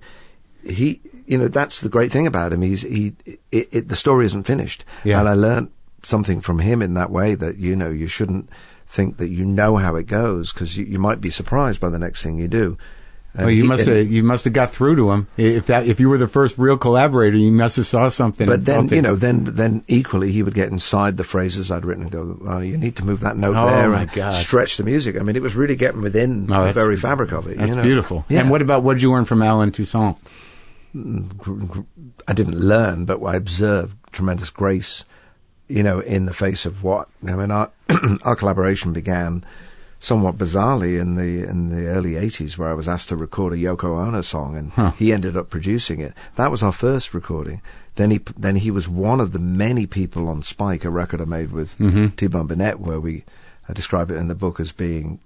Speaker 2: you know, that's the great thing about him. The story isn't finished.
Speaker 1: Yeah.
Speaker 2: And I learned something from him in that way, that, you know, you shouldn't think that you know how it goes, because you might be surprised by the next thing you do.
Speaker 1: Well, you must have got through to him. If you were the first real collaborator, you must have saw something.
Speaker 2: But then, you know, then equally he would get inside the phrases I'd written and go, "Oh, you need to move that note there,"
Speaker 1: my
Speaker 2: and
Speaker 1: God.
Speaker 2: stretch the music. I mean, it was really getting within the very fabric of it.
Speaker 1: That's
Speaker 2: you know?
Speaker 1: beautiful.
Speaker 2: Yeah.
Speaker 1: And what did you learn from Allen Toussaint?
Speaker 2: I didn't learn, but I observed tremendous grace, you know, in the face of what. I mean, our collaboration began somewhat bizarrely in the early 80s, where I was asked to record a Yoko Ono song, and he ended up producing it. That was our first recording. Then he was one of the many people on Spike, a record I made with T-Bone Burnett, where I describe it in the book as being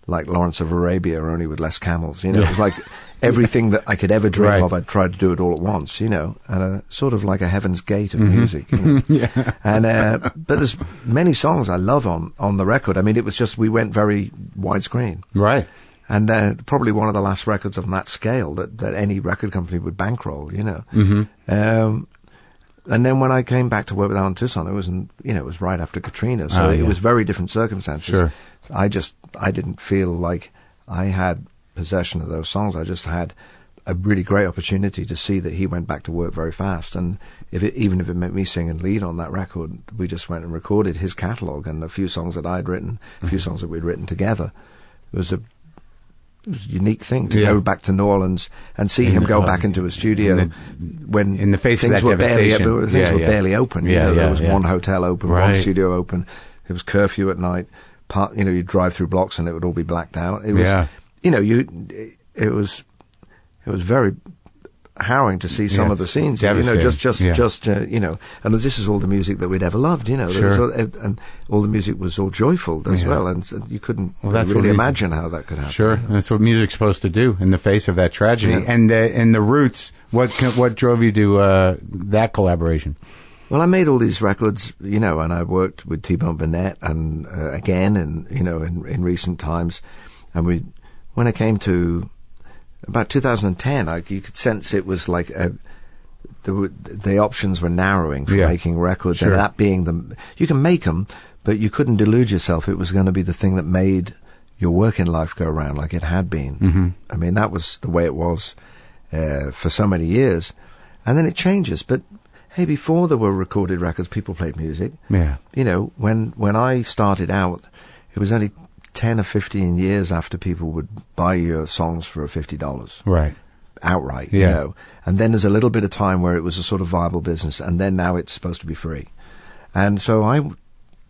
Speaker 2: like Lawrence of Arabia, only with less camels. You know, it was like everything that I could ever dream of. I'd tried to do it all at once. You know, and sort of like a Heaven's Gate of music. You know? And but there's many songs I love on the record. I mean, it was just we went very widescreen,
Speaker 1: right?
Speaker 2: And probably one of the last records on that scale that any record company would bankroll. You know. And then when I came back to work with Allen Toussaint, it was right after Katrina, so it was very different circumstances.
Speaker 1: Sure.
Speaker 2: I didn't feel like I had possession of those songs. I just had a really great opportunity to see that he went back to work very fast. And even if it meant me singing lead on that record, we just went and recorded his catalogue and a few songs that I'd written, a few songs that we'd written together. It was a unique thing to go back to New Orleans and see him go back into a studio when
Speaker 1: in the face
Speaker 2: things
Speaker 1: of that
Speaker 2: were
Speaker 1: devastation.
Speaker 2: things were barely open. You know, there was one hotel open, one
Speaker 1: Right.
Speaker 2: studio open. It was curfew at night. You know, you'd drive through blocks and it would all be blacked out. It was, you know, it was very harrowing to see some of the scenes. You know, just you know, and this is all the music that we'd ever loved. You know, and all the music was all joyful as well, and so you couldn't really imagine how that could happen.
Speaker 1: Sure, that's what music's supposed to do in the face of that tragedy.
Speaker 2: Yeah.
Speaker 1: And the Roots, what drove you to that collaboration?
Speaker 2: Well, I made all these records, you know, and I worked with T-Bone Burnett and again, and you know, in recent times, and when it came to about 2010, you could sense it was like the options were narrowing for making records, and that being you can make them, but you couldn't delude yourself it was going to be the thing that made your working life go around like it had been. I mean, that was the way it was for so many years, and then it changes. But hey, before there were recorded records, people played music. Yeah, you know, when I started out, it was only 10 or 15 years after people would buy your songs for $50.
Speaker 1: Right.
Speaker 2: Outright, you know. And then there's a little bit of time where it was a sort of viable business, and then now it's supposed to be free. And so I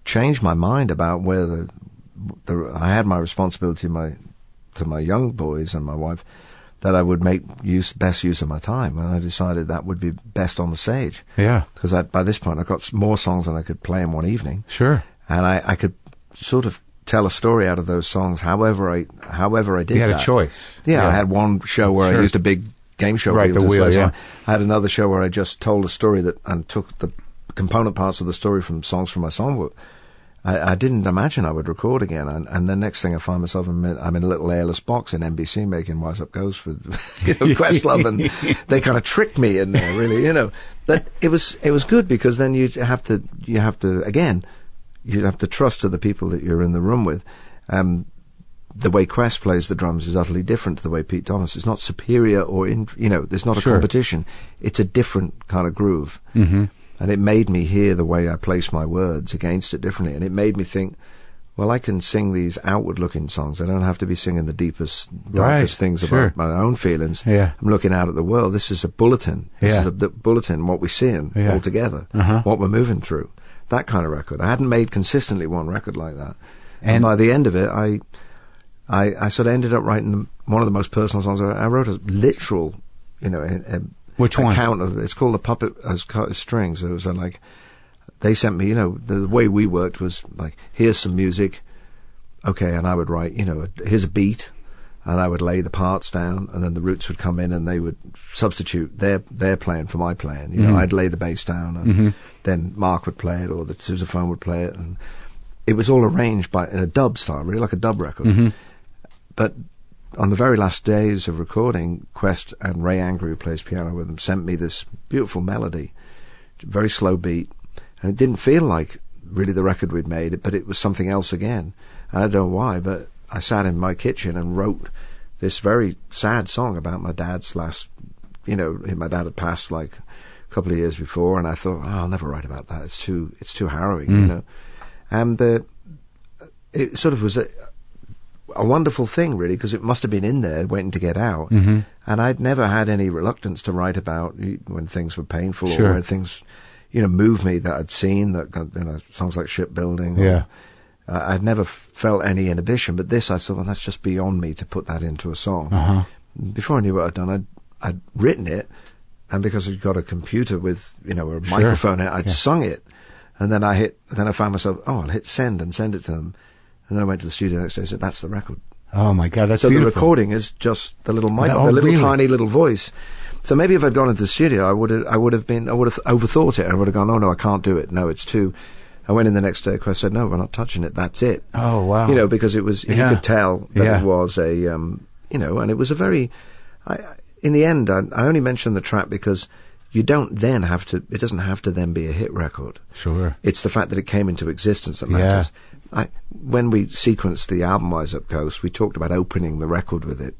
Speaker 2: changed my mind about where I had my responsibility to my young boys and my wife, that I would make best use of my time, and I decided that would be best on the stage.
Speaker 1: Yeah.
Speaker 2: Because by this point I got more songs than I could play in one evening.
Speaker 1: Sure.
Speaker 2: And I could sort of tell a story out of those songs however I did.
Speaker 1: You had
Speaker 2: that.
Speaker 1: a choice.
Speaker 2: Yeah, I had one show where I used a big game show wheel to
Speaker 1: wheel. Yeah.
Speaker 2: I had another show where I just told a story and took the component parts of the story from songs from my songbook. I didn't imagine I would record again, and the next thing I find myself, I'm in a little airless box in NBC making Wise Up Ghost with Questlove, and they kind of tricked me in there, really, But it was good, because then you have to trust to the people that you're in the room with. The way Quest plays the drums is utterly different to the way Pete Thomas. It's not superior or there's not a competition. It's a different kind of groove. Mm-hmm. And it made me hear the way I place my words against it differently. And it made me think, well, I can sing these outward-looking songs. I don't have to be singing the deepest, darkest things about my own feelings.
Speaker 1: Yeah.
Speaker 2: I'm looking out at the world. This is a bulletin. This is a bulletin, what we're seeing all together, what we're moving through. That kind of record. I hadn't made consistently one record like that. And by the end of it, I sort of ended up writing one of the most personal songs. I wrote a literal,
Speaker 1: which one?
Speaker 2: Account of it's called The Puppet Has Cut His Strings. It was like they sent me, the way we worked was like, here's some music, okay, and I would write, here's a beat, and I would lay the parts down, and then the Roots would come in and they would substitute their playing for my playing. I'd lay the bass down, and then Marc would play it, or the sousaphone would play it, and it was all arranged in a dub style, really like a dub record. Mm-hmm. But on the very last days of recording, Quest and Ray Angry, who plays piano with them, sent me this beautiful melody, very slow beat, and it didn't feel like really the record we'd made, but it was something else again. And I don't know why, but I sat in my kitchen and wrote this very sad song about my dad's last, my dad had passed like a couple of years before, and I thought, I'll never write about that. It's too harrowing, And it sort of was a wonderful thing, really, because it must have been in there waiting to get out. Mm-hmm. And I'd never had any reluctance to write about when things were painful or when things, moved me that I'd seen, that songs like Shipbuilding.
Speaker 1: Yeah.
Speaker 2: I'd never felt any inhibition, but this I thought, well, that's just beyond me to put that into a song.
Speaker 1: Uh-huh.
Speaker 2: Before I knew what I'd done, I'd written it, and because I'd got a computer with, a microphone in it, I'd sung it. And then I found myself, I'll hit send and send it to them. And then I went to the studio the next day and said, that's the record.
Speaker 1: Oh my God, that's
Speaker 2: so
Speaker 1: beautiful.
Speaker 2: The recording is just the little mic, tiny little voice. So maybe if I'd gone into the studio, I would have overthought it. I would have gone, oh no, I can't do it. No, it's too. I went in the next day. Quest said, no, we're not touching it. That's it.
Speaker 1: Oh wow.
Speaker 2: Because it was, you could tell that it was a, and it was a very. In the end, I only mentioned the track because you don't then have to. It doesn't have to then be a hit record.
Speaker 1: Sure.
Speaker 2: It's the fact that it came into existence that matters. When we sequenced the album Wise Up Ghost, we talked about opening the record with it.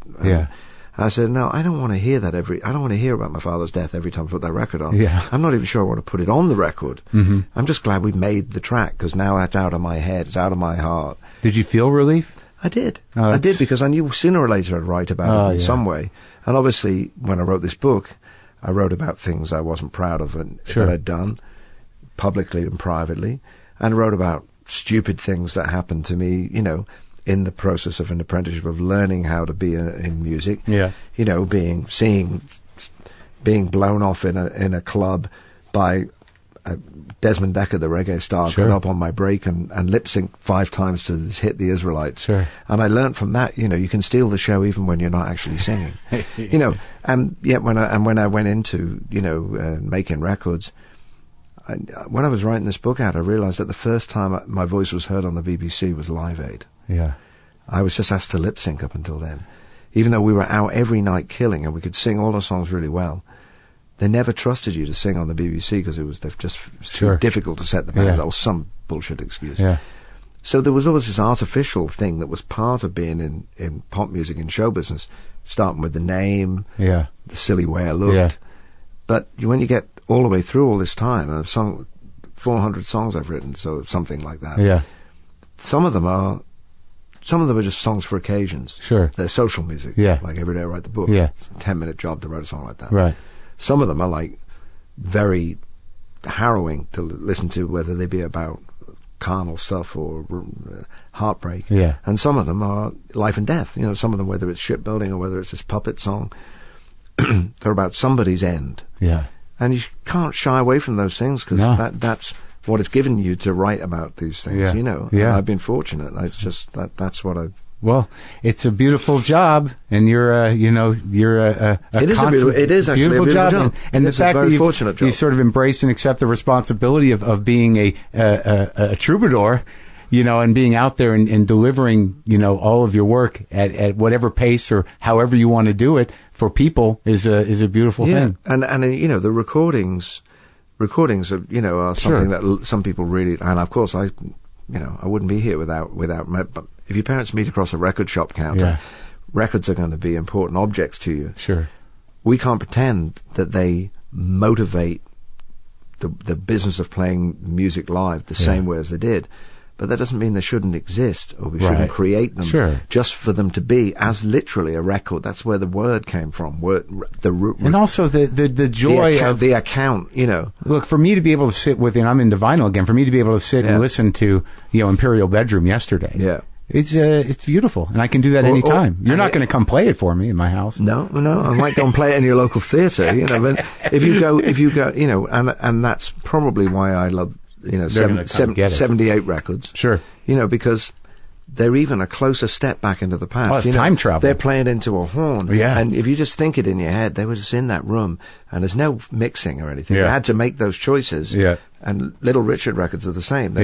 Speaker 2: I said, no, I don't want to hear that I don't want to hear about my father's death every time I put that record on. Yeah. I'm not even sure I want to put it on the record. Mm-hmm. I'm just glad we made the track, because now it's out of my head, it's out of my heart.
Speaker 1: Did you feel relief?
Speaker 2: I did. I did, because I knew sooner or later I'd write about it in some way. And obviously, when I wrote this book, I wrote about things I wasn't proud of that I'd done, publicly and privately, and wrote about stupid things that happened to me, in the process of an apprenticeship, of learning how to be in music. Yeah. Being blown off in a club by Desmond Decker, the reggae star, got up on my break and lip sync 5 times to this hit, The Israelites. Sure. And I learned from that, you can steal the show even when you're not actually singing. And yet when I went into, making records, when I was writing this book out, I realized that the first time my voice was heard on the BBC was Live Aid. Yeah. I was just asked to lip sync up until then. Even though we were out every night killing and we could sing all our songs really well, they never trusted you to sing on the BBC because it was too difficult to set the band. That was some bullshit excuse. Yeah. So there was always this artificial thing that was part of being in pop music and show business, starting with the name, the silly way I looked. Yeah. But when you get all the way through all this time, I've sung 400 songs I've written, so something like that. Yeah. Some of them are just songs for occasions. Sure. They're social music. Yeah. Like Every Day I Write the Book. Yeah. It's a 10-minute job to write a song like that. Right. Some of them are like very harrowing to listen to, whether they be about carnal stuff or heartbreak.
Speaker 1: Yeah.
Speaker 2: And some of them are life and death. You know, some of them, whether it's shipbuilding or whether it's this puppet song, they're about somebody's end.
Speaker 1: Yeah.
Speaker 2: And you can't shy away from those things because that's what it's given you to write about these things, you know.
Speaker 1: Yeah.
Speaker 2: And I've been fortunate. It's just that's what I've...
Speaker 1: Well, it's a beautiful job, and you're a
Speaker 2: It is actually a beautiful job.
Speaker 1: And the fact that
Speaker 2: you
Speaker 1: you sort of embrace and accept the responsibility of being a troubadour, you know, and being out there and delivering, you know, all of your work at whatever pace or however you want to do it for people is a beautiful thing.
Speaker 2: And you know, the recordings are, you know, are something that some people really, and of course I wouldn't be here without but if your parents meet across a record shop counter, records are going to be important objects to you.
Speaker 1: Sure.
Speaker 2: We can't pretend that they motivate the business of playing music live the same way as they did. But that doesn't mean they shouldn't exist, or we shouldn't create them just for them to be as literally a record. That's where the word came from. And
Speaker 1: also the joy of
Speaker 2: the account, you know.
Speaker 1: Look, for me to be able to sit with, and I'm into vinyl again, for me to be able to sit and listen to, you know, Imperial Bedroom yesterday.
Speaker 2: Yeah.
Speaker 1: It's beautiful, and I can do that anytime. You're not going to come play it for me in my house.
Speaker 2: No, I might go and play it in your local theatre, you know. But if you go, you know, and that's probably why I love, you know, 78 records.
Speaker 1: Sure.
Speaker 2: You know, because they're even a closer step back into the past.
Speaker 1: Oh, it's time travel.
Speaker 2: They're playing into a horn.
Speaker 1: Yeah.
Speaker 2: And if you just think it in your head, they were just in that room, and there's no mixing or anything. They had to make those choices.
Speaker 1: Yeah.
Speaker 2: And Little Richard records are the same.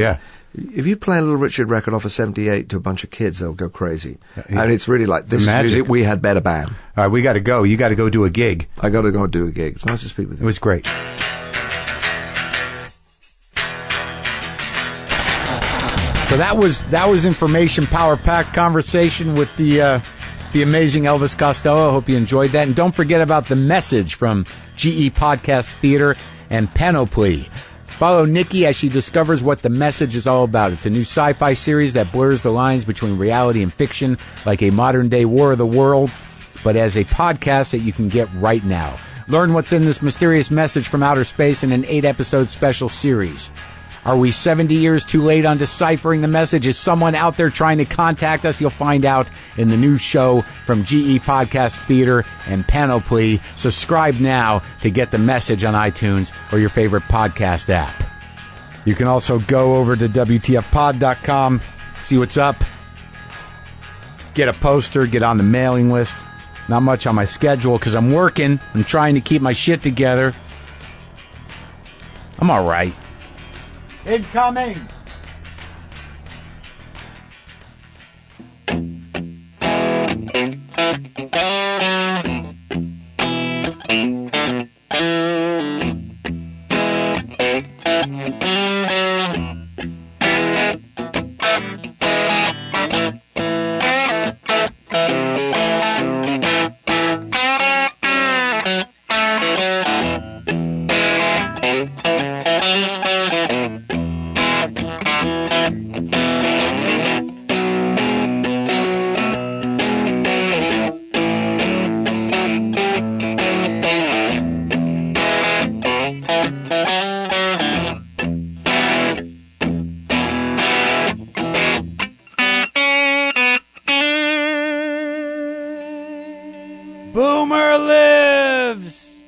Speaker 2: If you play a Little Richard record off of 78 to a bunch of kids, they'll go crazy. Yeah. And it's really like, this is music we had better ban.
Speaker 1: All right, we got to go. You got to go do a gig.
Speaker 2: I got to go do a gig. It's nice to speak with you.
Speaker 1: It was great. So that was information power packed conversation with the amazing Elvis Costello. I hope you enjoyed that, and don't forget about The Message from GE Podcast Theater and Panoply. Follow Nikki as she discovers what The Message is all about. It's a new sci-fi series that blurs the lines between reality and fiction, like a modern-day War of the Worlds, but as a podcast that you can get right now. Learn what's in this mysterious message from outer space in an 8-episode special series. Are we 70 years too late on deciphering the message? Is someone out there trying to contact us? You'll find out in the new show from GE Podcast Theater and Panoply. Subscribe now to get The Message on iTunes or your favorite podcast app. You can also go over to WTFpod.com, see what's up, get a poster, get on the mailing list. Not much on my schedule because I'm working. I'm trying to keep my shit together. I'm all right. Incoming! Boomer lives!